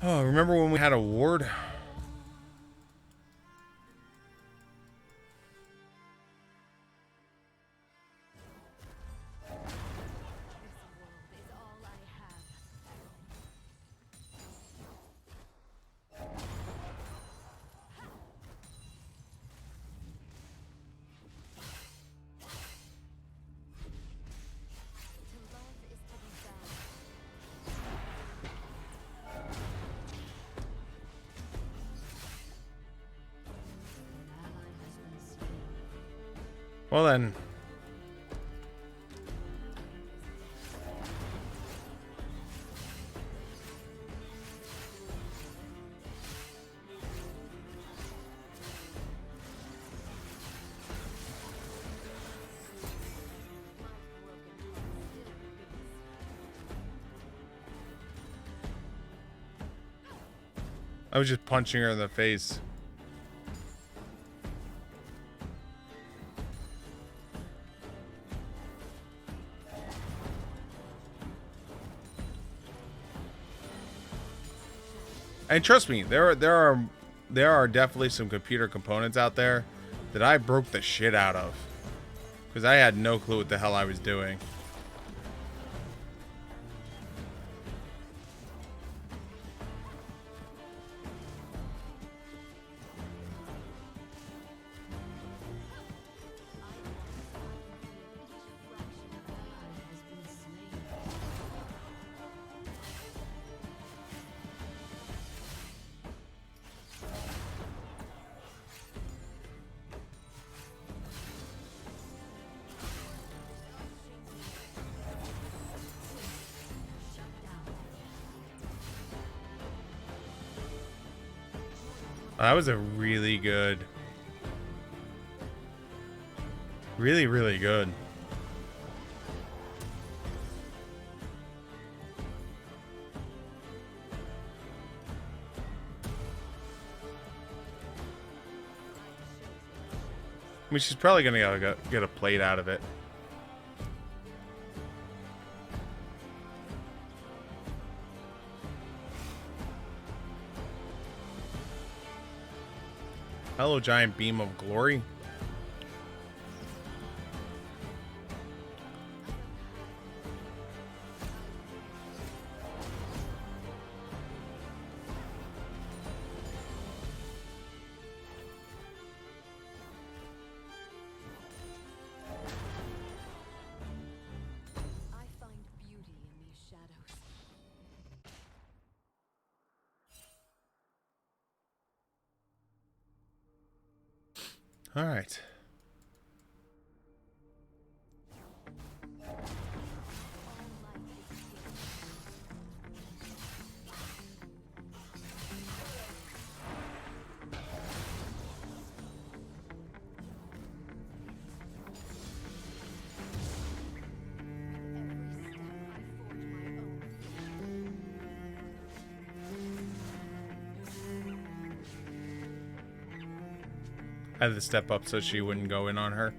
B: Oh, remember when we had a ward? Well then. I was just punching her in the face. And trust me, there are definitely some computer components out there that I broke the shit out of, because I had no clue what the hell I was doing. That was a really good, really good. I mean, she's probably gonna get a plate out of it. Hello, giant beam of glory.
D: I find beauty in these shadows.
B: All right. I had to step up so she wouldn't go in on her.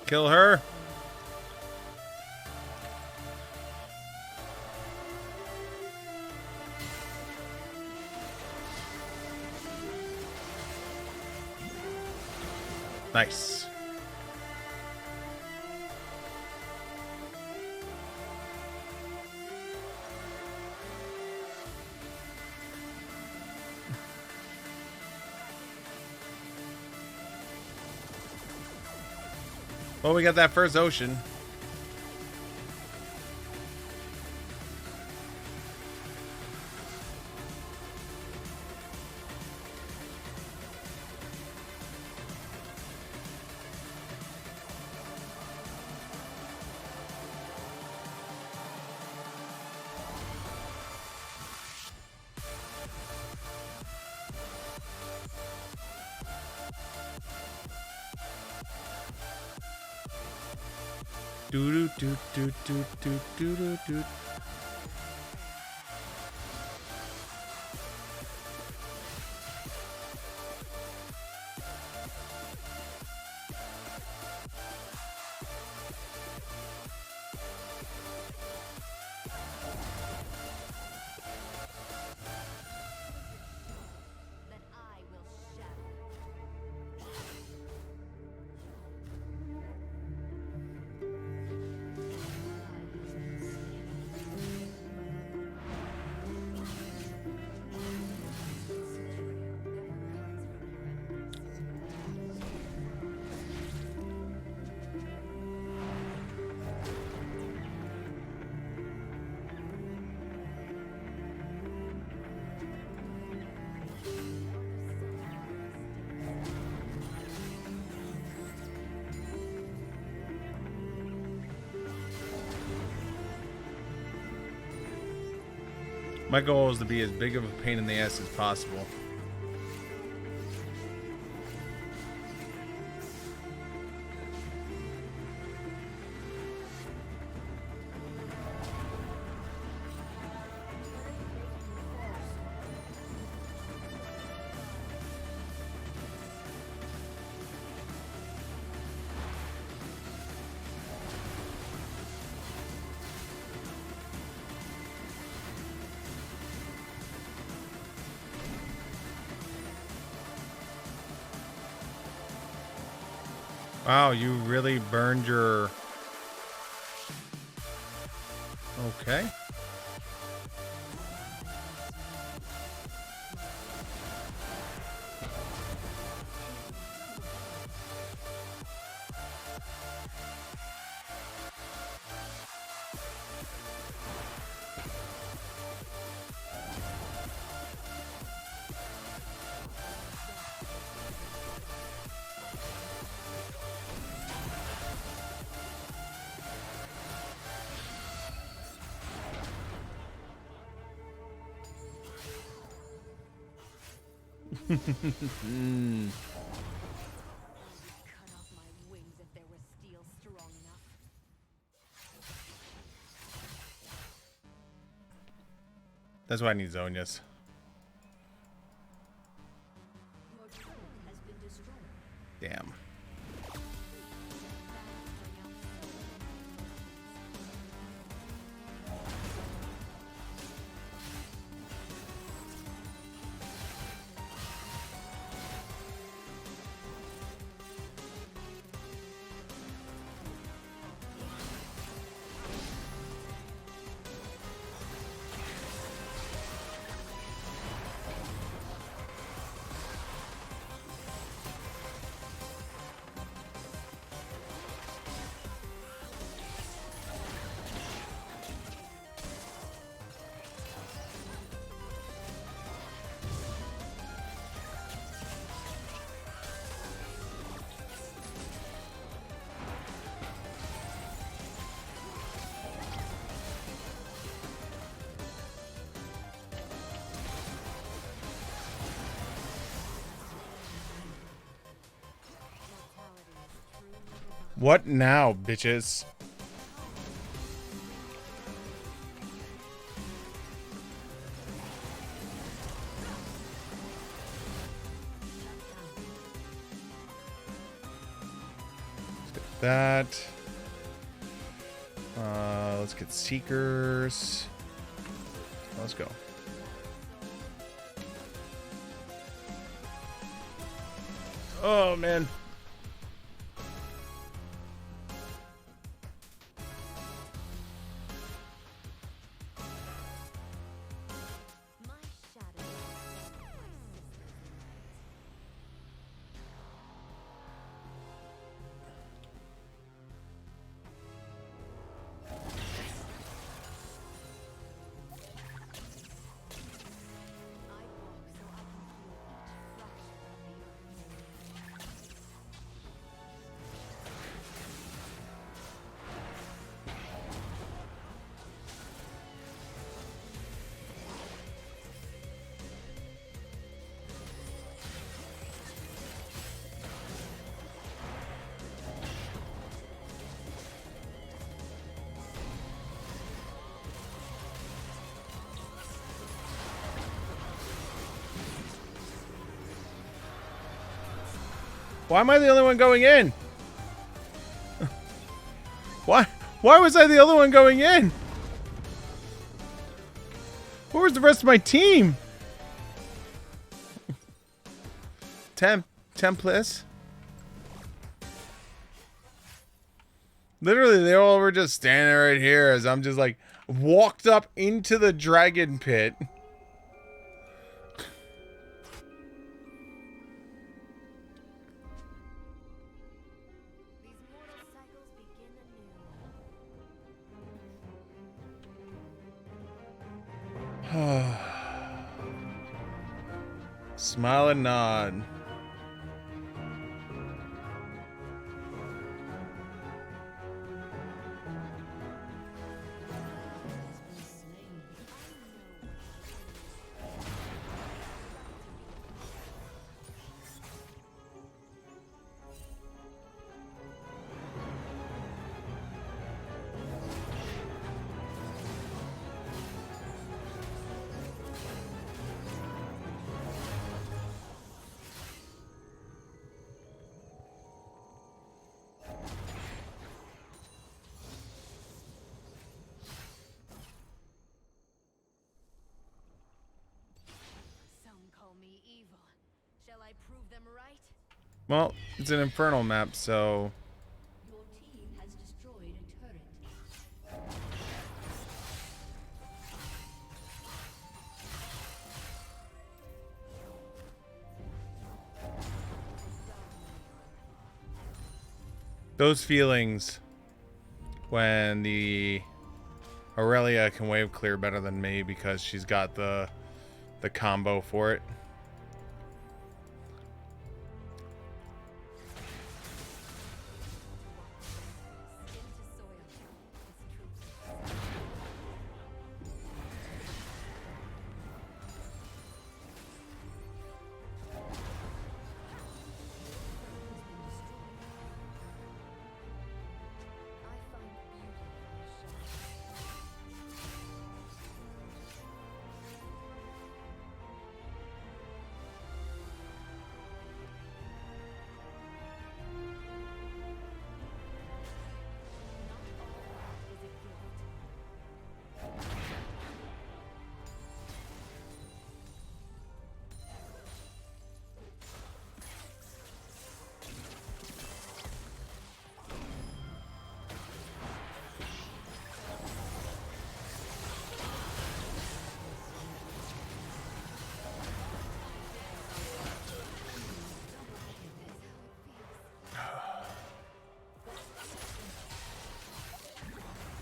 B: Kill her. Nice. Well, we got that first ocean. Do do do do do do do do.
D: That I will shatter.
B: My goal is to be as big of a pain in the ass as possible. Wow, you really burned your... Okay.
D: Cut off my wings if there was steel strong enough.
B: That's why I need Zonias.
D: Your turret has been destroyed.
B: Damn. What now, bitches? Let's get that. Let's get Seekers. Let's go. Oh, man. Why am I the only one going in? Why was I the only one going in? Where was the rest of my team? Templates. Literally, they all were just standing right here as I'm just like walked up into the dragon pit.
D: These mortal cycles begin anew.
B: Smile and nod.
D: Some call me evil. Shall I prove them right?
B: Well, it's an infernal map, so
D: Your team has destroyed a turret.
B: those feelings when the Aurelia can wave clear better than me because she's got the combo for it.
D: Skin to soil. Its troops. I find beauty in the shadows. Is a gift.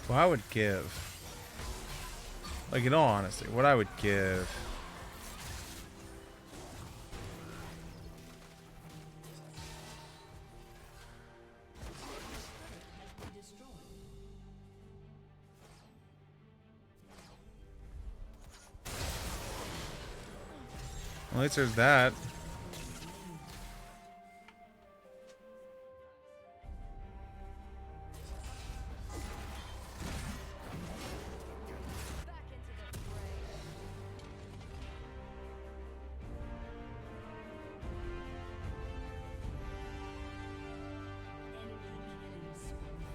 B: What I would give, like in all honesty, what I would give. Well, at least there's that.
D: Back into the fray. Enemy killing spree.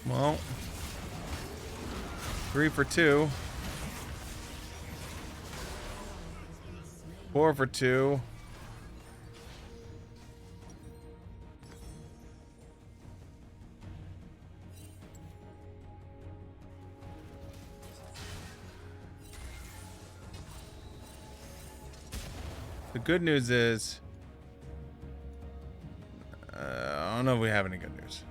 B: Well, 3 for 2. 4 for 2. The good news is, I don't know if we have any good news.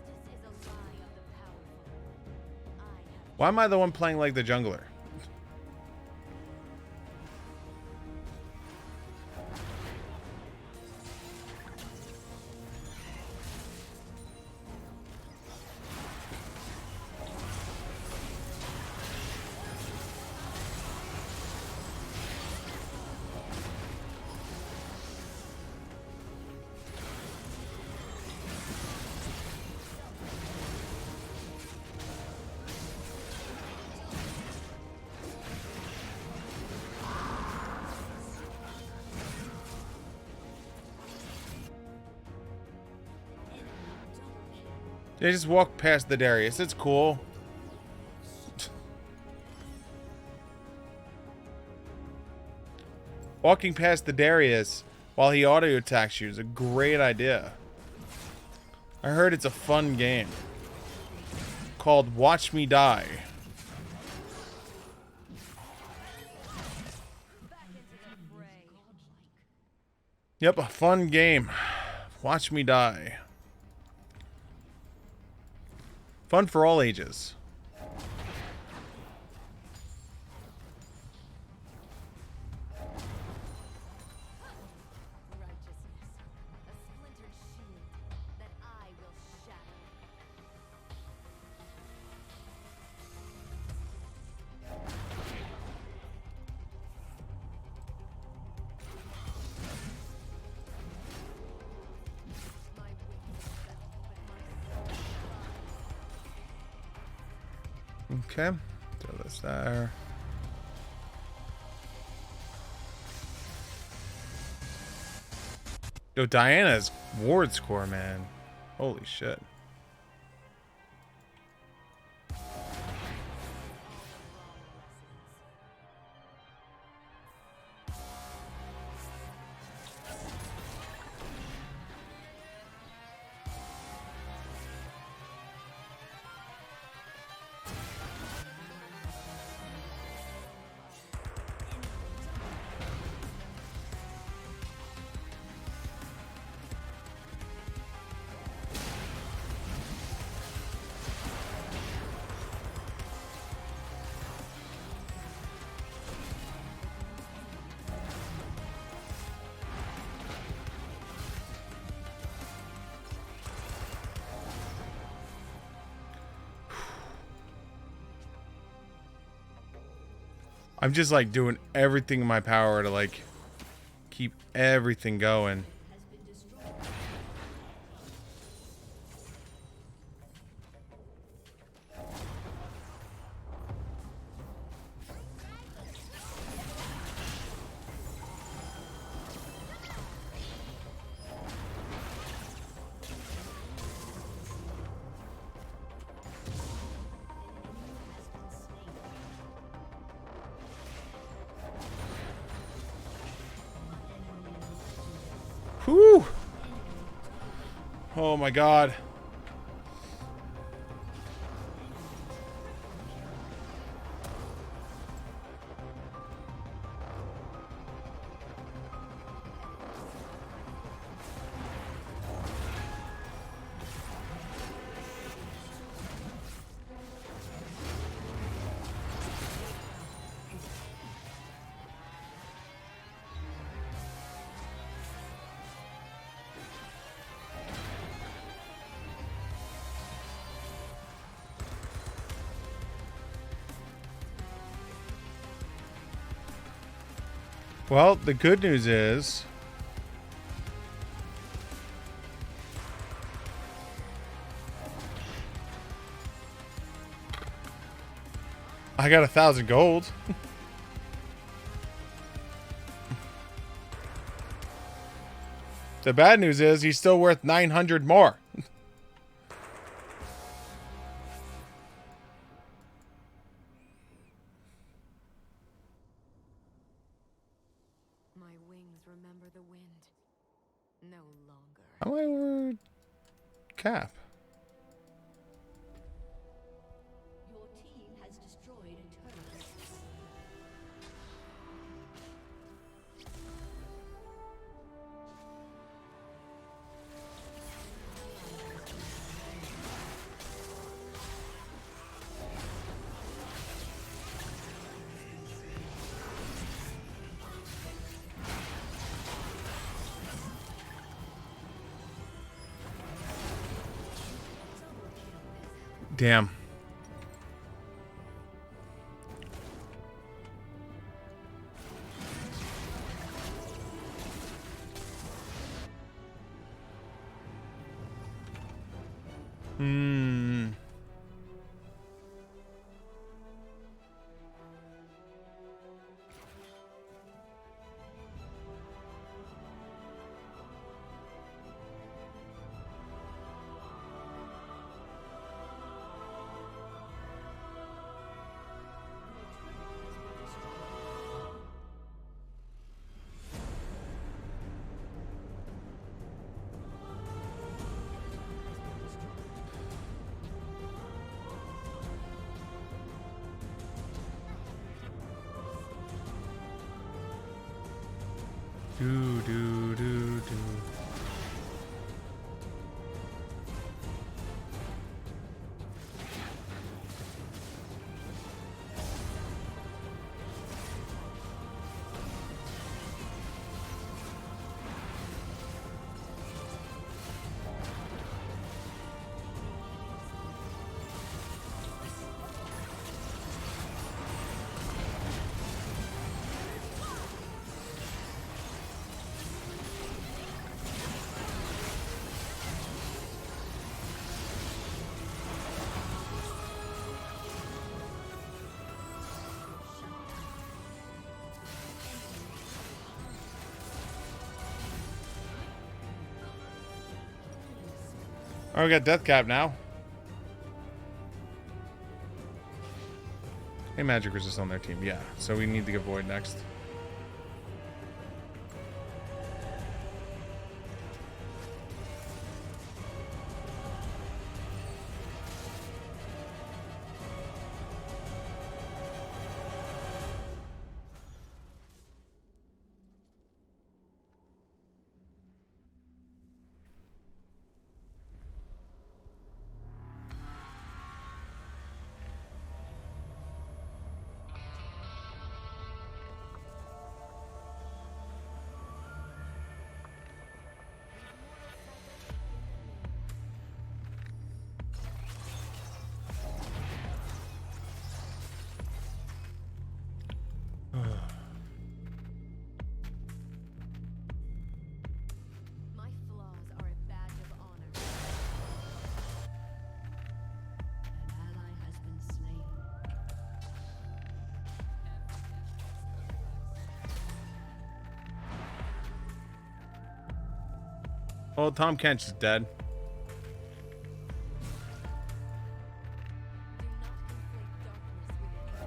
D: Justice is a lie of the powerful. I have
B: Why am I the one playing like the jungler? They just walk past the Darius. It's cool. Walking past the Darius while he auto attacks you is a great idea. I heard it's a fun game called Watch Me Die. Yep, a fun game. Watch Me Die. Fun for all ages.
D: righteousness, a splintered shield that I will shatter. My wings fell, but my soul
B: Okay, throw this there. Yo, Diana's ward score, man. Holy shit. I'm just like doing everything in my power to like keep everything going. Whew. Oh my god. Well, the good news is I got 1,000 gold. The bad news is he's still worth 900 more.
D: My wings remember the wind. No longer.
B: How am I word Cap?
F: Your team has destroyed a turret.
B: Damn. Hmm. Do do do do. Oh, we got Death Cap now. Hey, Magic Resist on their team. Yeah, so we need to get Void next.
D: My flaws are a badge of honor.
F: An ally has been slain.
B: Well, Tom Kench is dead.
D: Do not conflate darkness with light.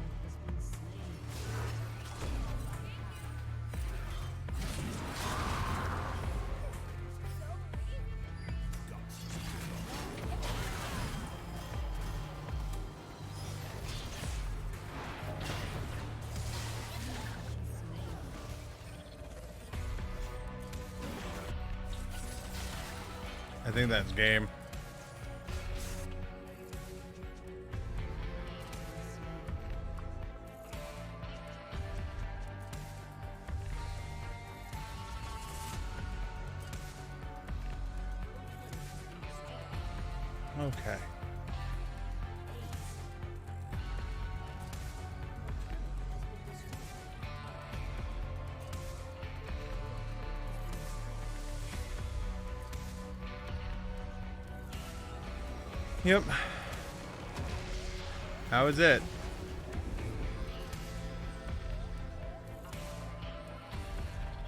F: Ally has been slain.
B: I think that's game. Okay. Yep. That was it.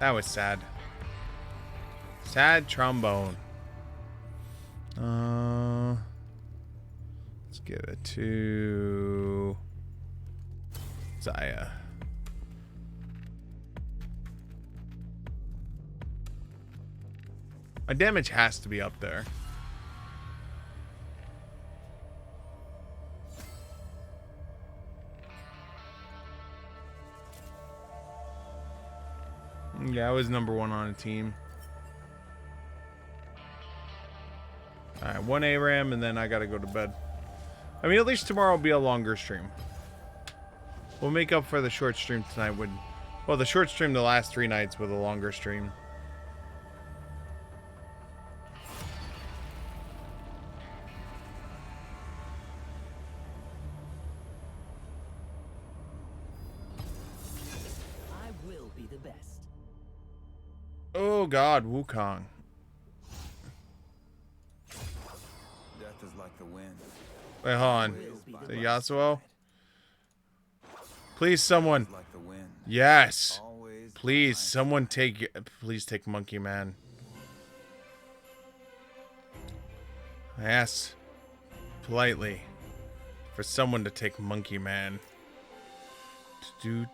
B: That was sad. Sad trombone. Let's give it to Zaya. My damage has to be up there. Yeah, I was number 1 on a team. Alright, 1 ARAM and then I gotta go to bed. I mean, at least tomorrow will be a longer stream. We'll make up for the short stream tonight with... Well, the short stream the last 3 nights with a longer stream.
F: I will be the best.
B: Oh god, Wukong.
G: Death is like the wind.
B: Wait, hold on. The Yasuo? Please, someone.
G: Like the wind.
B: Yes.
G: Always
B: Please, someone take... Please take Monkey Man. I asked politely for someone to take Monkey Man. Do.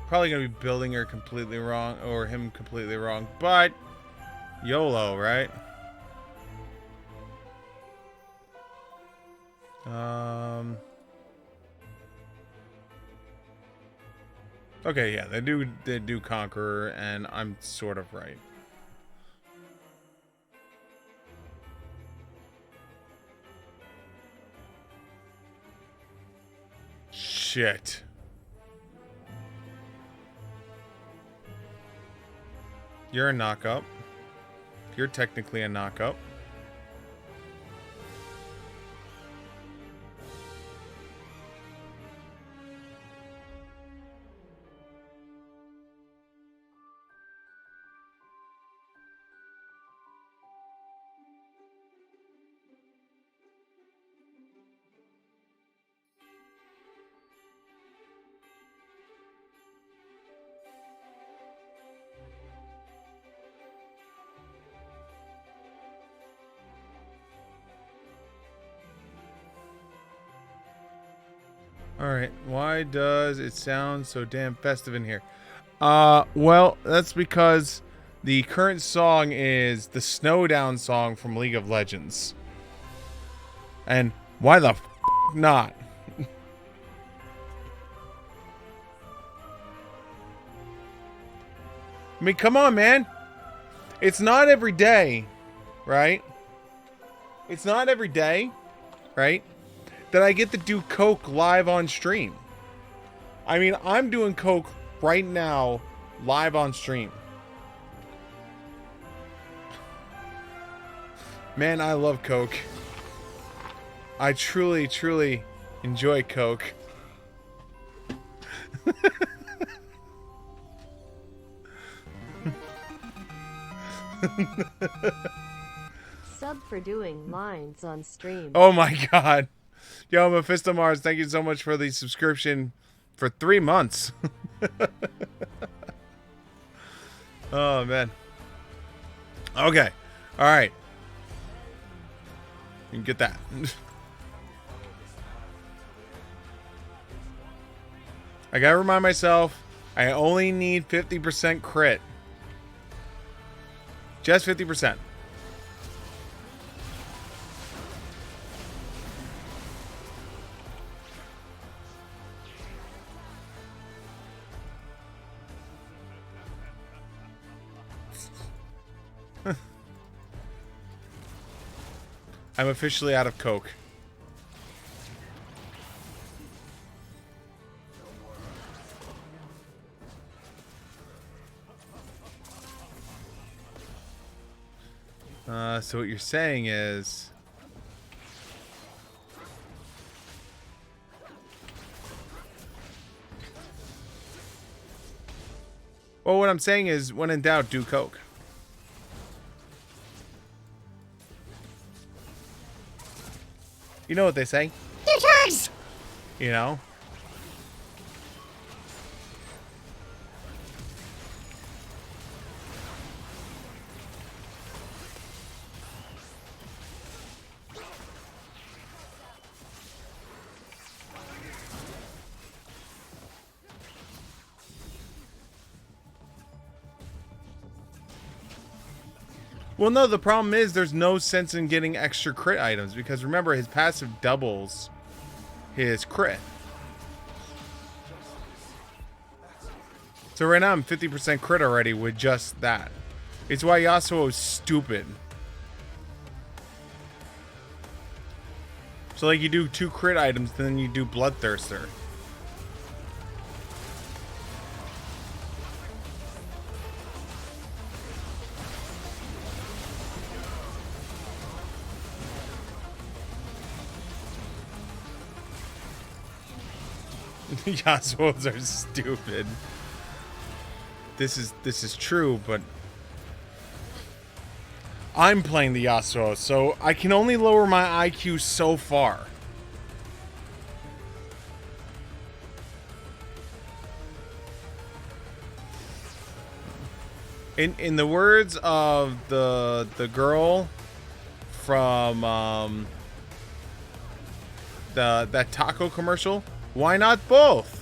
B: Probably gonna be building her completely wrong, or him completely wrong, but YOLO, right? Okay, yeah, they do Conqueror, and I'm sort of right. Shit. You're a knock-up. You're technically a knock-up. Alright, why does it sound so damn festive in here? Well, that's because the current song is the Snowdown song from League of Legends. And why the f not? I mean, come on, man. It's not every day, right? It's not every day, right? That I get to do Coke live on stream. I mean, I'm doing Coke right now, live on stream. Man, I love Coke. I truly, truly enjoy Coke.
H: Sub for doing lines on stream.
B: Oh my god. Yo, Mephisto Mars, thank you so much for the subscription for 3 months. Oh, man. Okay. All right. You can get that. I gotta remind myself, I only need 50% crit. Just 50%. I'm officially out of Coke. So what you're saying is... Well, what I'm saying is, when in doubt, do coke. You know what they say? Do drugs! You know? Well, no, the problem is there's no sense in getting extra crit items because remember, his passive doubles his crit. So right now I'm 50% crit already with just that. It's why Yasuo is stupid. So like you do 2 crit items, then you do Bloodthirster. Yasuos are stupid. This is true, but I'm playing the Yasuo, so I can only lower my IQ so far. In the words of the girl from that taco commercial, why not both?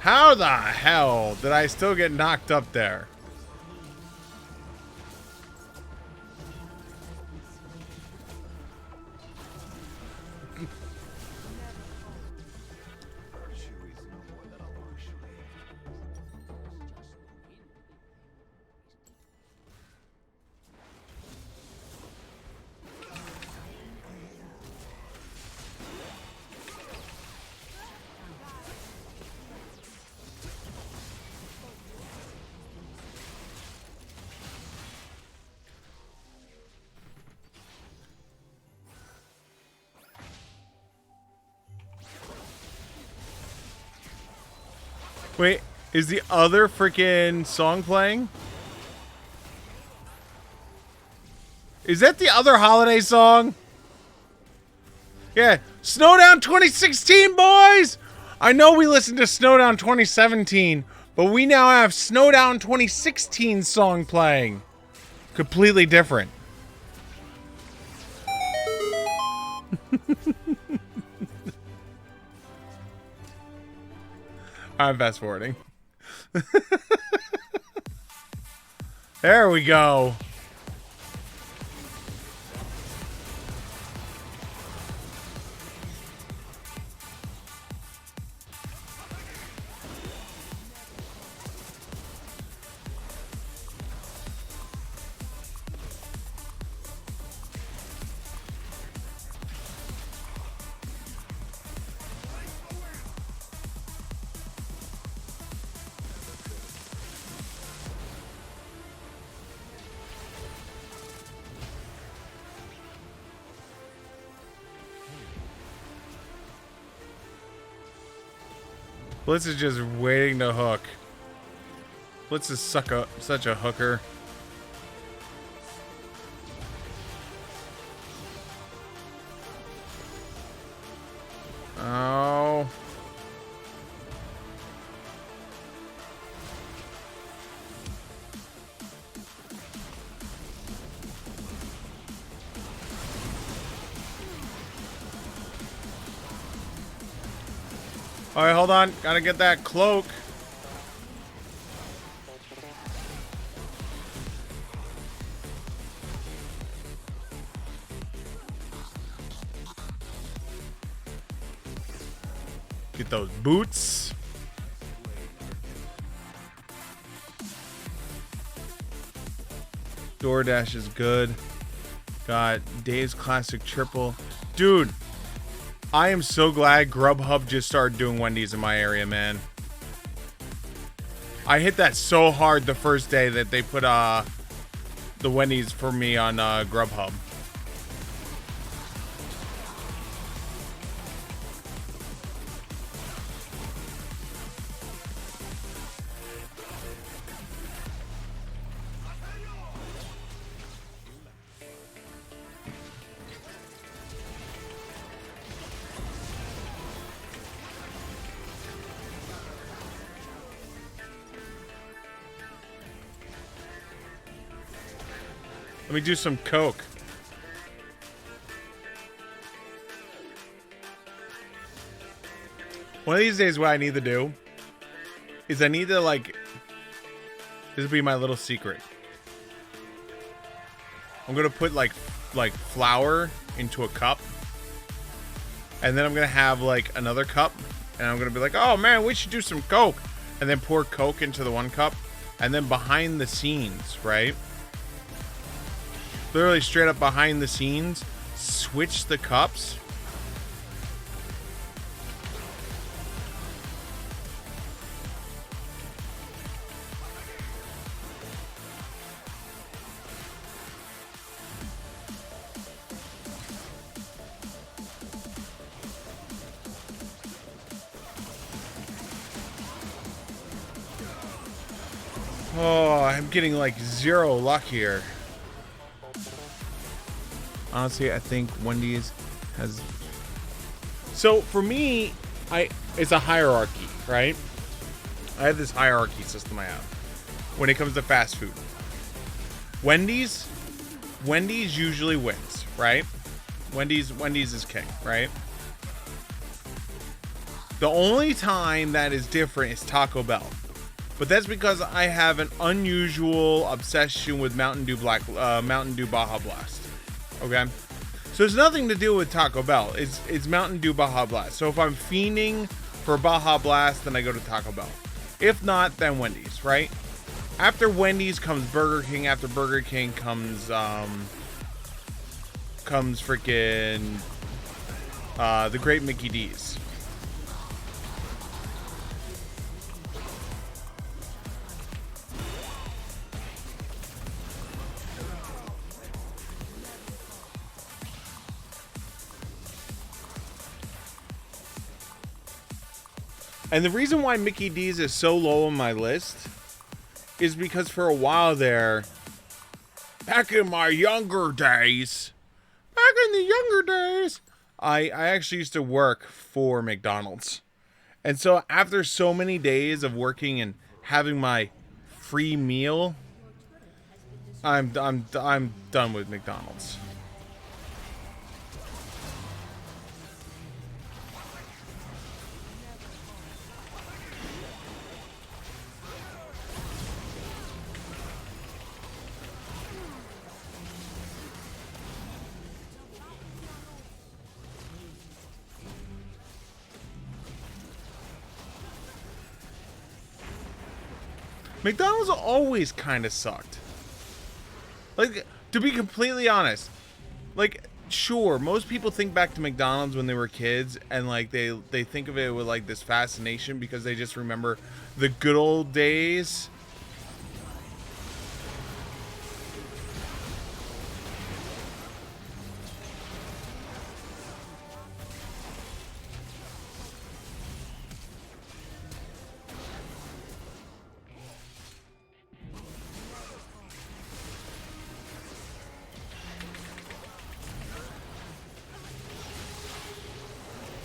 B: How the hell did I still get knocked up there? Wait, is the other freaking song playing? Is that the other holiday song? Yeah, Snowdown 2016, boys! I know we listened to Snowdown 2017, but we now have Snowdown 2016 song playing. Completely different. I'm fast forwarding. There we go. Blitz is just waiting to hook. Blitz is such a hooker. Oh. Alright, hold on. Gotta get that cloak. Get those boots. DoorDash is good. Got Dave's Classic Triple. Dude, I am so glad Grubhub just started doing Wendy's in my area, man. I hit that so hard the first day that they put the Wendy's for me on Grubhub. Let me do some coke. One of these days what I need to do is I need to, like, this would be my little secret. I'm going to put like flour into a cup. And then I'm going to have like another cup. And I'm going to be like, oh man, we should do some coke. And then pour coke into the one cup. And then behind the scenes, right? Literally straight up behind the scenes, switch the cups. Oh, I'm getting like zero luck here. Honestly, I think Wendy's has... So, for me, it's a hierarchy, right? I have this hierarchy system I have when it comes to fast food. Wendy's usually wins, right? Wendy's is king, right? The only time that is different is Taco Bell. But that's because I have an unusual obsession with Mountain Dew Baja Blast. Okay, so it's nothing to do with Taco Bell. It's Mountain Dew Baja Blast. So if I'm fiending for Baja Blast, then I go to Taco Bell. If not, then Wendy's, right? After Wendy's comes Burger King. After Burger King comes freaking the Great Mickey D's. And the reason why Mickey D's is so low on my list is because for a while there, back in the younger days, I actually used to work for McDonald's. And so after so many days of working and having my free meal, I'm done with McDonald's. McDonald's always kind of sucked. Like, to be completely honest, like, sure, most people think back to McDonald's when they were kids, and like they think of it with like this fascination because they just remember the good old days.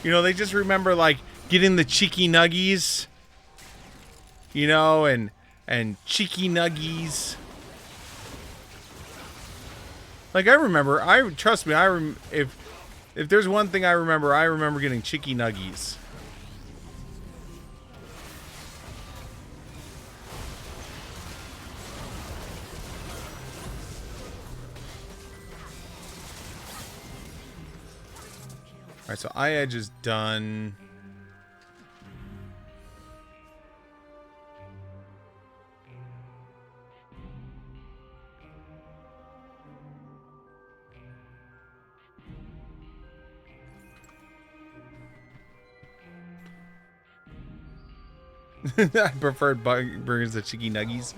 B: You know, they just remember like getting the cheeky nuggies, you know, and cheeky nuggies. Like I remember, trust me, if there's one thing I remember getting cheeky nuggies. Alright, so iEdge is done. I preferred burgers to Chicky Nuggies.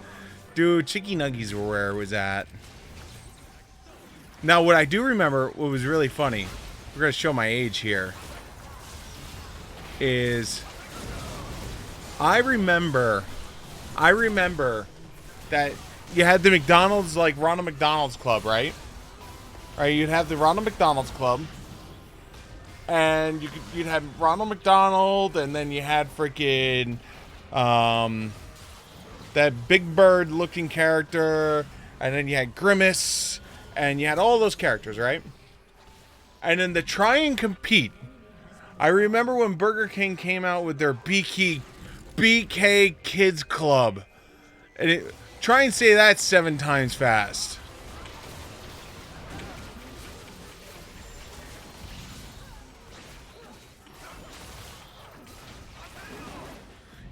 B: Dude, Chicky Nuggies were where it was at. Now, what I do remember, what was really funny, we're going to show my age here, is I remember that you had the McDonald's, like Ronald McDonald's Club, right? Right, you'd have the Ronald McDonald's Club, and you'd have Ronald McDonald, and then you had freaking that Big Bird looking character, and then you had Grimace, and you had all those characters, right? And then to try and compete, I remember when Burger King came out with their BK Kids Club, and try and say that 7 times fast.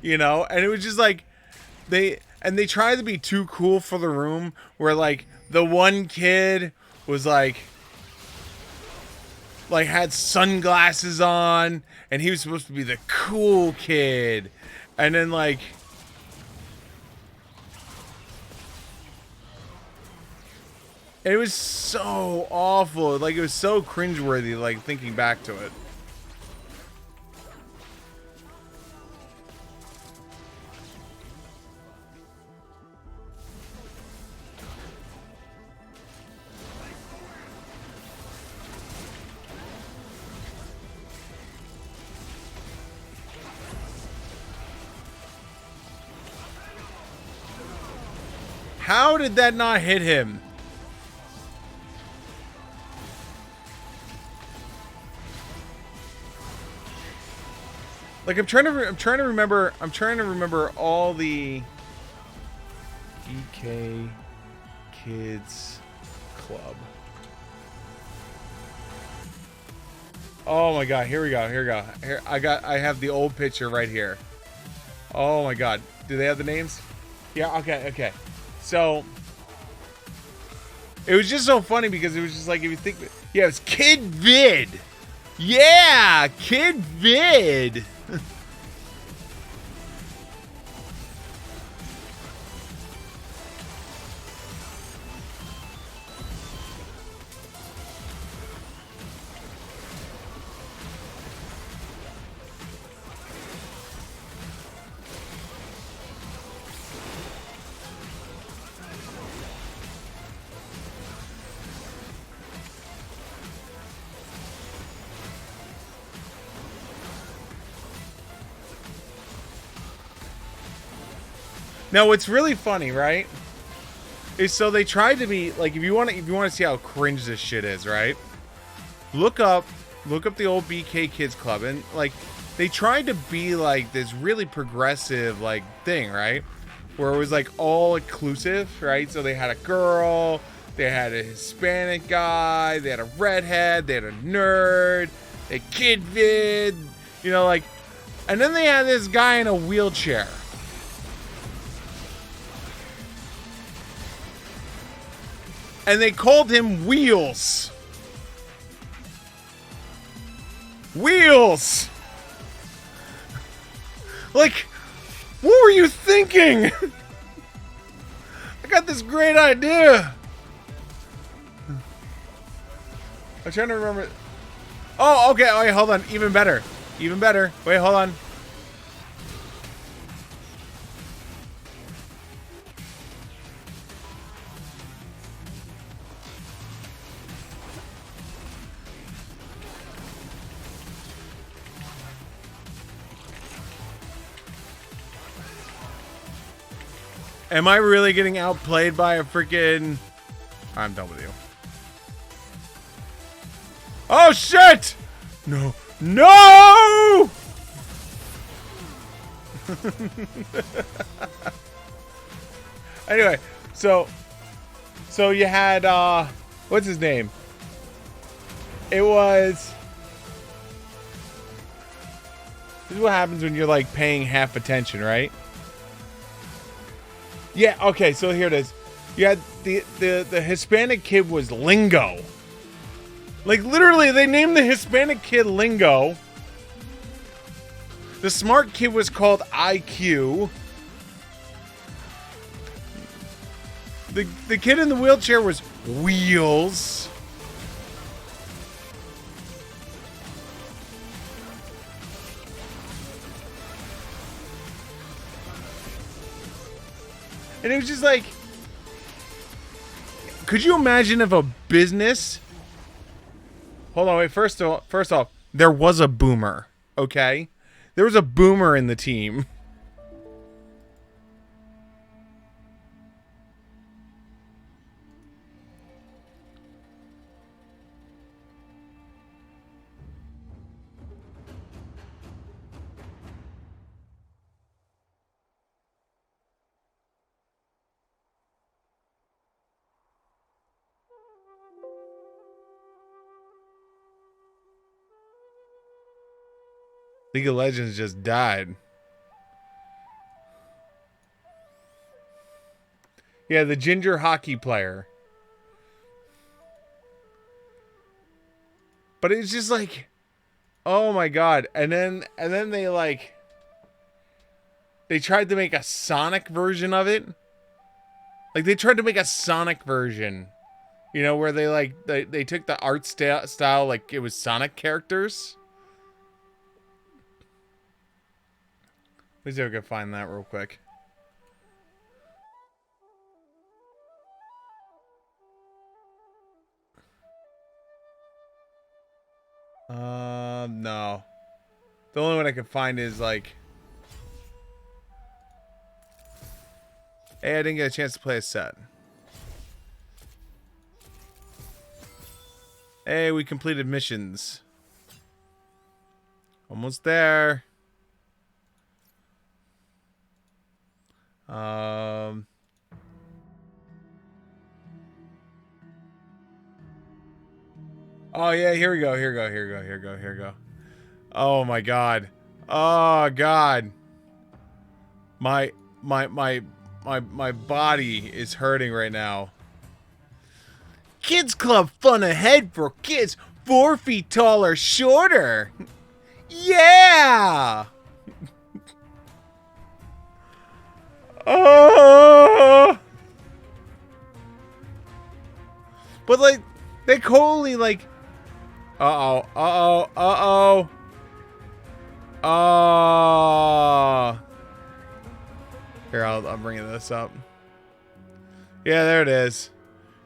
B: You know, and it was just like they tried to be too cool for the room, where like the one kid was like had sunglasses on, and he was supposed to be the cool kid, and then like it was so awful, like it was so cringeworthy, like thinking back to it. How did that not hit him? Like I'm trying to remember all the BK Kids Club. Oh my god, here we go. Here I have the old picture right here. Oh my god. Do they have the names? Yeah, okay. So it was just so funny because it was just like, if you think, yeah, it was Kid Vid. Yeah, Kid Vid. Now, what's really funny, right, is so they tried to be like, if you want to see how cringe this shit is, right? Look up the old BK Kids Club, and like they tried to be like this really progressive like thing, right? Where it was like all inclusive, right? So they had a girl, they had a Hispanic guy, they had a redhead, they had a nerd, a Kid Vid, you know, like, and then they had this guy in a wheelchair. And they called him Wheels. Wheels! Like, what were you thinking? I got this great idea. I'm trying to remember. Oh, okay. Wait, hold on. Even better. Wait, hold on. Am I really getting outplayed by a freaking... I'm done with you. Oh, shit! No. No! Anyway, so you had, what's his name? It was... This is what happens when you're, like, paying half attention, right? Yeah, okay, so here it is. You had the Hispanic kid was Lingo. Like, literally, they named the Hispanic kid Lingo. The smart kid was called IQ. The kid in the wheelchair was Wheels. And it was just like, could you imagine if a business... Hold on, wait, first off, there was a boomer, okay? There was a boomer in the team. League of Legends just died. Yeah, the ginger hockey player. But it's just like, oh my god. And then they tried to make a Sonic version of it. Like they tried to make a Sonic version. You know, where they took the art style like it was Sonic characters. Let me see if I can find that real quick. No. The only one I can find is like... Hey, I didn't get a chance to play a set. Hey, we completed missions. Almost there. Oh yeah, here we go. Oh my god. Oh god. My body is hurting right now. Kids Club fun ahead for kids 4 feet tall or shorter. Yeah. Oh. But like they totally like Oh. Here, I'm bringing this up. Yeah, there it is.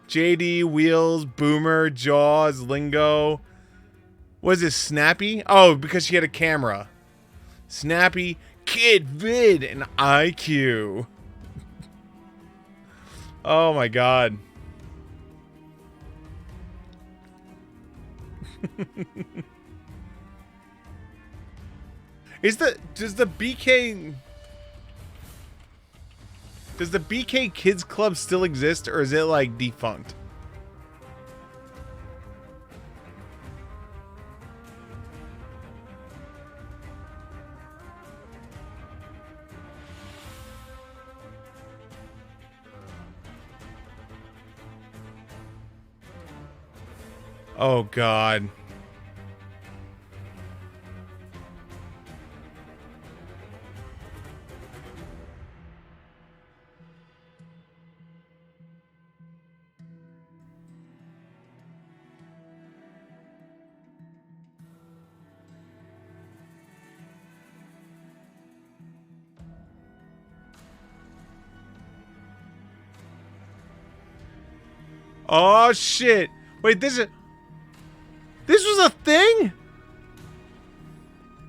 B: JD, Wheels, Boomer, Jaws, Lingo. Was it Snappy? Oh, because she had a camera. Snappy, Kid, Vid, and IQ. Oh my god. Does the BK Kids Club still exist, or is it like defunct? Oh god. Oh shit. Wait, this was a thing?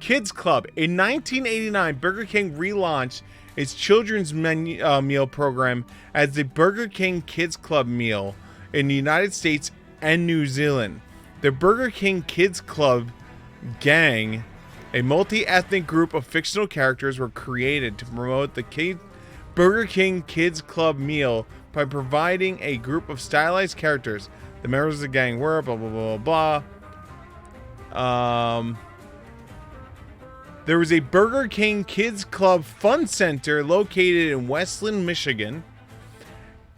B: Kids Club. In 1989, Burger King relaunched its children's meal program as the Burger King Kids Club meal in the United States and New Zealand. The Burger King Kids Club gang, a multi-ethnic group of fictional characters, were created to promote the Burger King Kids Club meal by providing a group of stylized characters. The members of the gang were blah blah blah blah. There was a Burger King Kids Club Fun Center located in Westland, Michigan.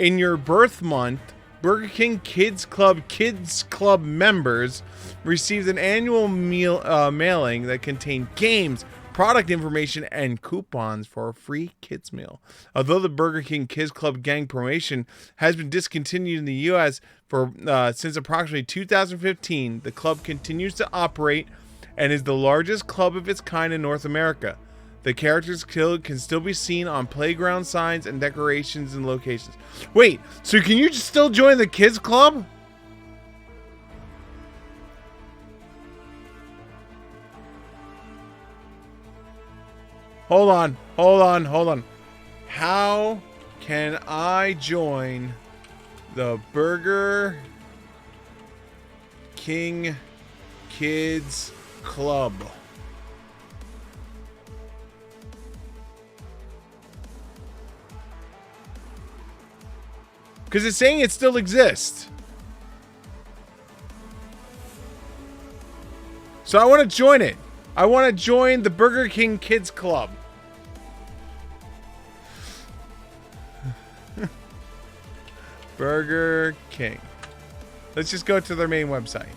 B: In your birth month, Burger King Kids Club members received an annual mailing that contained games, product information, and coupons for a free kids meal. Although the Burger King Kids Club gang promotion has been discontinued in the U.S. for since approximately 2015, the club continues to operate and is the largest club of its kind in North America. The characters killed can still be seen on playground signs and decorations and locations. Wait, so can you still join the kids club? Hold on. How can I join the Burger King Kids Club? Because it's saying it still exists. So I want to join it. I want to join the Burger King Kids Club. Burger King. Let's just go to their main website.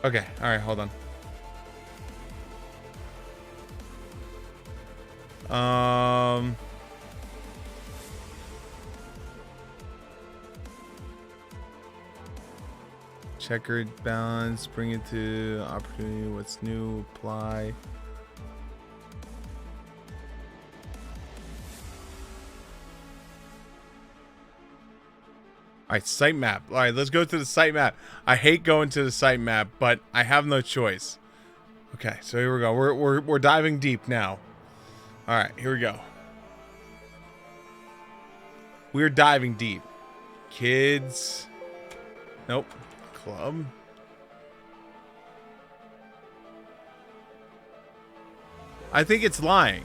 B: Okay, alright, hold on. Checkered balance, bring it to opportunity, what's new, apply. Alright, sitemap. Alright, let's go to the sitemap. I hate going to the sitemap, but I have no choice. Okay, so here we go. We're diving deep now. Alright, here we go. We're diving deep. Kids. Nope. Club. I think it's lying.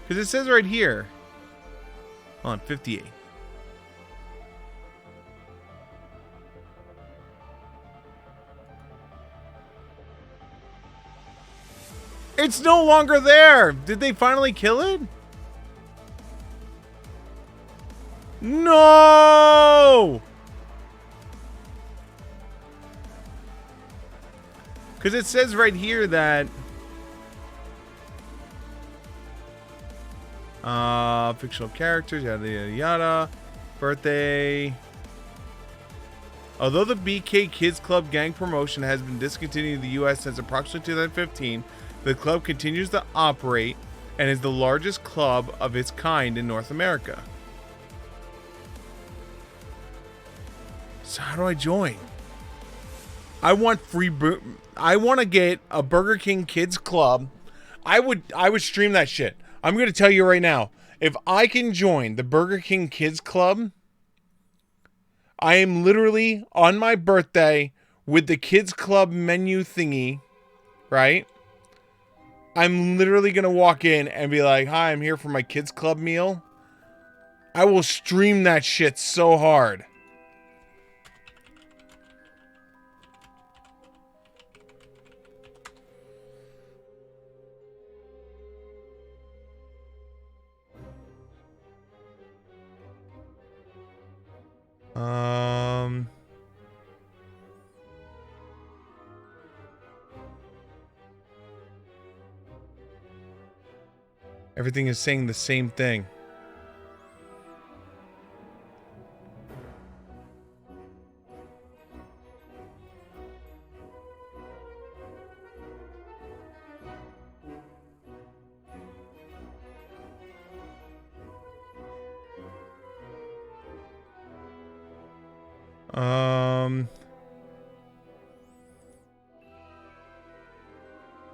B: Because it says right here. Hold on, 58. It's no longer there. Did they finally kill it? No! Because it says right here that fictional characters, yada yada yada. Birthday. Although the BK Kids Club gang promotion has been discontinued in the US since approximately 2015, the club continues to operate and is the largest club of its kind in North America. So how do I join? I want I want to get a Burger King Kids Club. I would stream that shit. I'm going to tell you right now. If I can join the Burger King Kids Club, I am literally on my birthday with the Kids Club menu thingy, right? I'm literally going to walk in and be like, hi, I'm here for my Kids Club meal. I will stream that shit so hard. Everything is saying the same thing.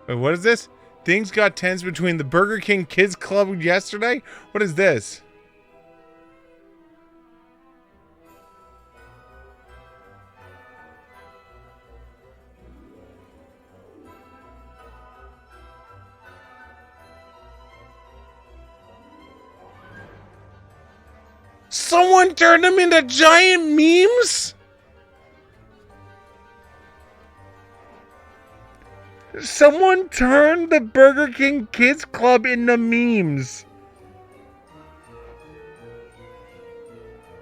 B: Wait, what is this? Things got tense between the Burger King Kids Club yesterday? What is this? Someone turned them into giant memes? Someone turned the Burger King Kids Club into memes.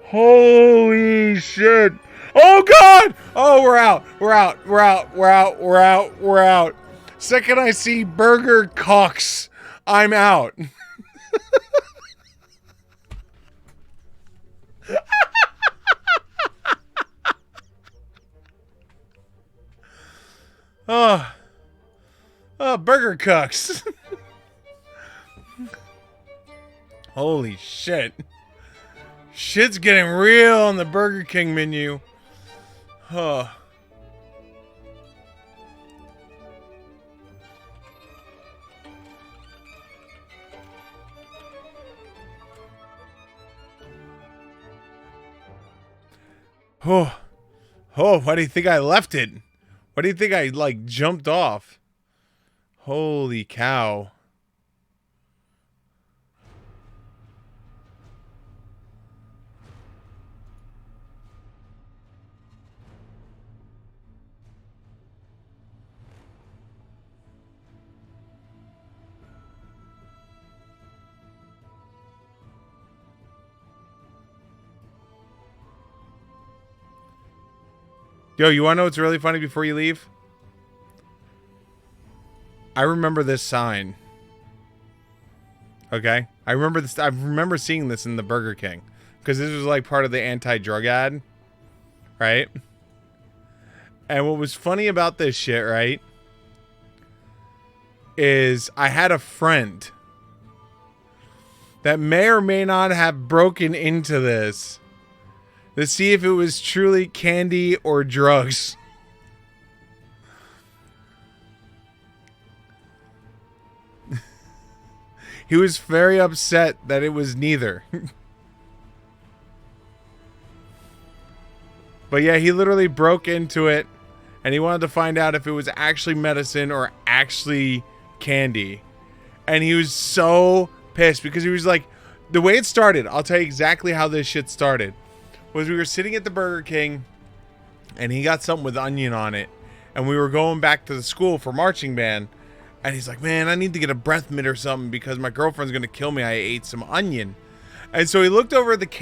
B: Holy shit. Oh god! Oh, we're out. We're out. We're out. We're out. We're out. We're out. Second I see Burger Cox, I'm out. Oh, Burger Cox. Holy shit. Shit's getting real on the Burger King menu. Oh. Oh. Oh, why do you think I left it? Why do you think I, like, jumped off? Holy cow. Yo, you want to know what's really funny before you leave? I remember this sign. Okay? I remember this. I remember seeing this in the Burger King. Because this was like part of the anti-drug ad. Right? And what was funny about this shit, right? Is I had a friend that may or may not have broken into this to see if it was truly candy or drugs. He was very upset that it was neither. But yeah, he literally broke into it and he wanted to find out if it was actually medicine or actually candy. And he was so pissed because he was like, the way it started, I'll tell you exactly how this shit started. Was we were sitting at the Burger King and he got something with onion on it. And we were going back to the school for marching band. And he's like, man, I need to get a breath mint or something because my girlfriend's going to kill me. I ate some onion. And so he looked over at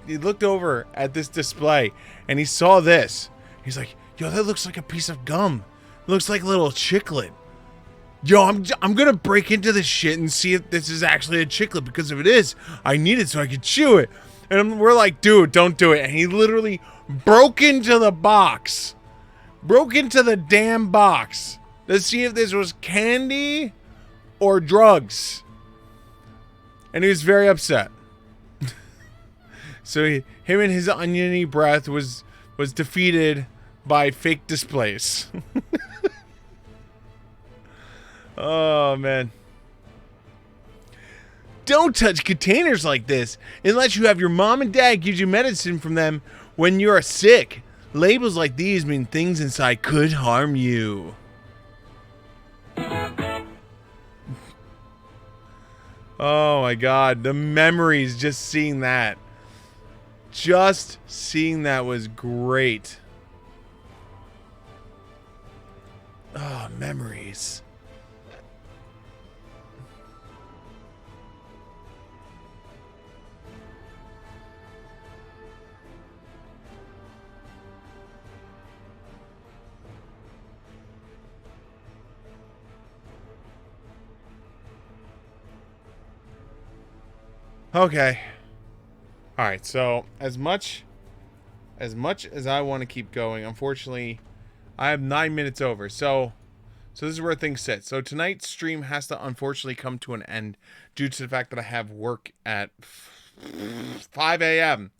B: he looked over at this display and he saw this. He's like, yo, that looks like a piece of gum. It looks like a little chiclet. Yo, I'm going to break into this shit and see if this is actually a chiclet because if it is, I need it so I can chew it. And we're like, dude, don't do it. And he literally broke into the box. Broke into the damn box to see if this was candy or drugs. And he was very upset. So him and his oniony breath was defeated by fake displays. Oh, man. Don't touch containers like this unless you have your mom and dad give you medicine from them when you're sick. Labels like these mean things inside could harm you. Oh my god, the memories just seeing that. Just seeing that was great. Oh, memories. Okay. All right. So as much as I want to keep going, unfortunately, I have 9 minutes over. So this is where things sit. So tonight's stream has to unfortunately come to an end due to the fact that I have work at 5 a.m.,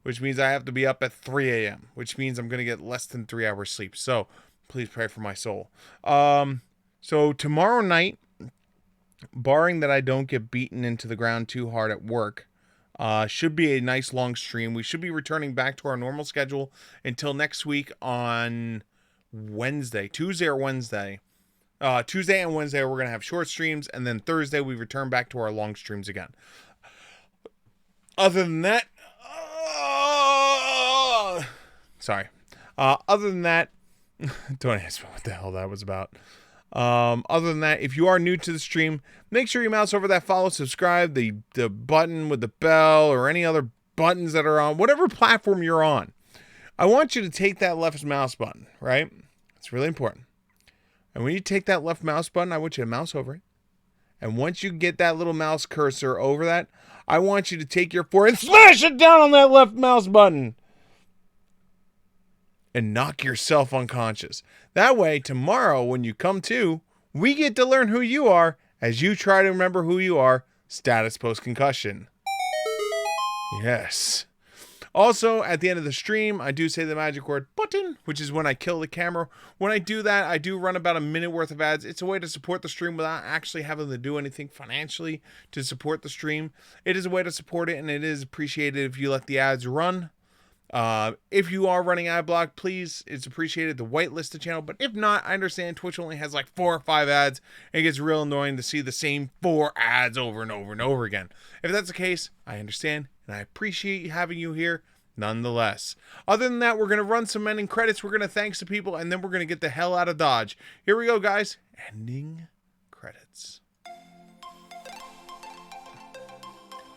B: which means I have to be up at 3 a.m., which means I'm going to get less than 3 hours sleep. So please pray for my soul. So tomorrow night, barring that I don't get beaten into the ground too hard at work, should be a nice long stream. We should be returning back to our normal schedule until next week on Wednesday, Tuesday or Wednesday. Tuesday and Wednesday we're going to have short streams, and then Thursday we return back to our long streams again. Other than that, other than that, don't ask me what the hell that was about. Other than that, if you are new to the stream, make sure you mouse over that follow, subscribe, the button with the bell, or any other buttons that are on whatever platform you're on. I want you to take that left mouse button, right? It's really important. And when you take that left mouse button, I want you to mouse over it. And once you get that little mouse cursor over that, I want you to take your fork and smash it down on that left mouse button. And knock yourself unconscious. That way, tomorrow when you come to, we get to learn who you are as you try to remember who you are, status post-concussion. Yes. Also, at the end of the stream, I do say the magic word button, which is when I kill the camera. When I do that, I do run about a minute worth of ads. It's a way to support the stream without actually having to do anything financially to support the stream. It is a way to support it, and it is appreciated if you let the ads run. If you are running ad block, please, it's appreciated to whitelist the channel. But if not, I understand Twitch only has like 4 or 5 ads, and it gets real annoying to see the same 4 ads over and over and over again. If that's the case, I understand, and I appreciate having you here nonetheless. Other than that, we're going to run some ending credits. We're going to thanks to people, and then we're going to get the hell out of Dodge. Here we go, guys. Ending credits.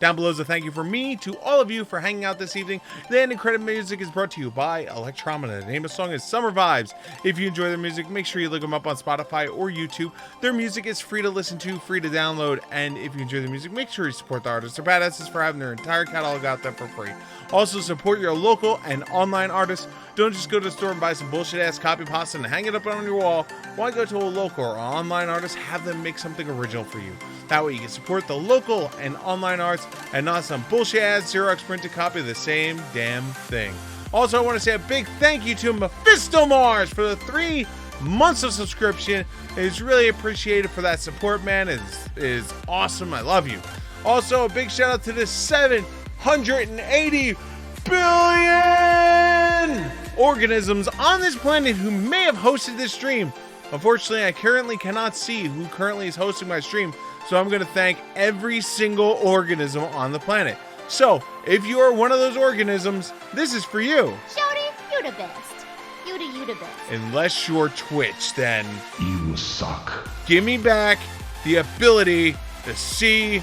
B: Down below is a thank you from me to all of you for hanging out this evening. The ending credit music is brought to you by Electromina. The name of the song is Summer Vibes. If you enjoy their music, make sure you look them up on Spotify or YouTube. Their music is free to listen to, free to download, and if you enjoy the music, make sure you support the artists. They're badasses for having their entire catalog out there for free. Also, support your local and online artists. Don't just go to the store and buy some bullshit-ass copy pasta and hang it up on your wall. Why go to a local or online artist? Have them make something original for you. That way you can support the local and online arts and not some bullshit-ass Xerox printed copy of the same damn thing. Also, I want to say a big thank you to Mephisto Mars for the 3 months of subscription. It's really appreciated for that support, man. It is awesome. I love you. Also, a big shout out to the 780 billion organisms on this planet who may have hosted this stream. Unfortunately, I currently cannot see who currently is hosting my stream, so I'm going to thank every single organism on the planet. So, if you are one of those organisms, this is for you.
C: Shorty, you the best. You the best.
B: Unless you're Twitch, then
I: You suck.
B: give me back the ability to see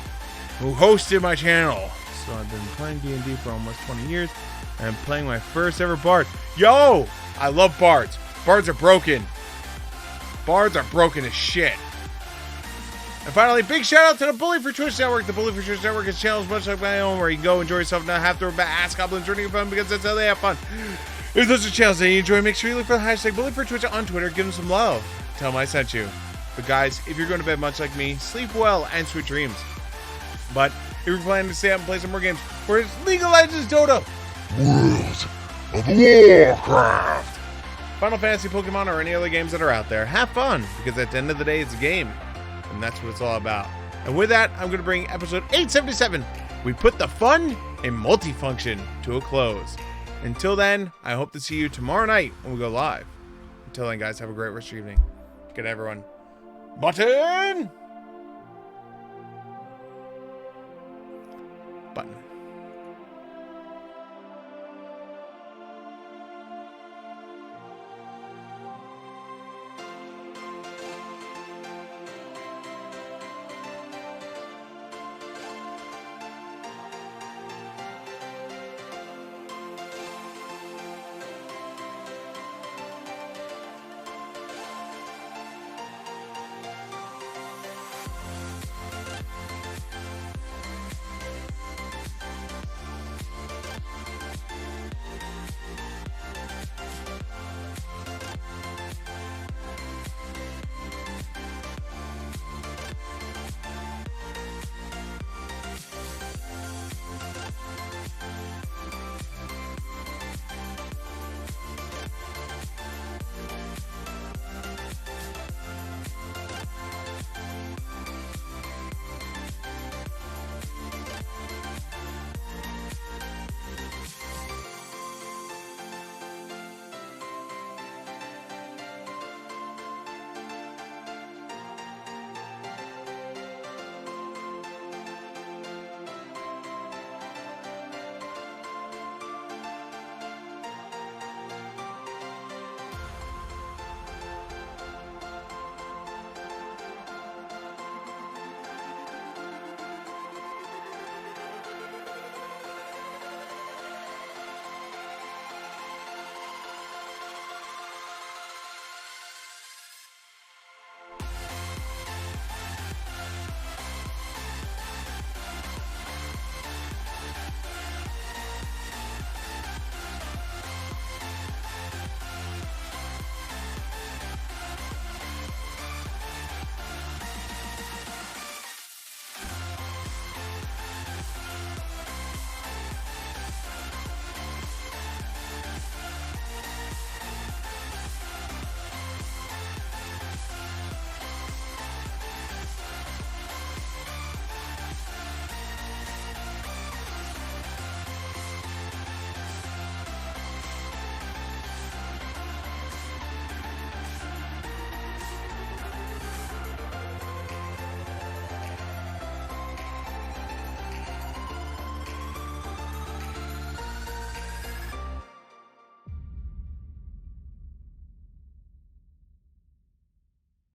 B: who hosted my channel. So I've been playing D&D for almost 20 years, and I'm playing my first ever bard. Yo! I love bards. Bards are broken. Bards are broken as shit. And finally, big shout out to the Bully for Twitch Network. The Bully for Twitch Network is channels much like my own, where you can go enjoy yourself, not have to worry about ass goblins running fun, because that's how they have fun. If those are channels that you enjoy, make sure you look for the hashtag Bully for Twitch on Twitter. Give them some love. Tell them I sent you. But guys, if you're going to bed much like me, sleep well and sweet dreams. But if you're planning to stay out and play some more games, where it's League of Legends Dota,
I: World of Warcraft.
B: Final Fantasy, Pokemon, or any other games that are out there, have fun, because at the end of the day, it's a game. And that's what it's all about. And with that, I'm going to bring episode 877, We Put the Fun in Multifunction, to a close. Until then, I hope to see you tomorrow night when we go live. Until then, guys, have a great rest of your evening. Good night, everyone. Button!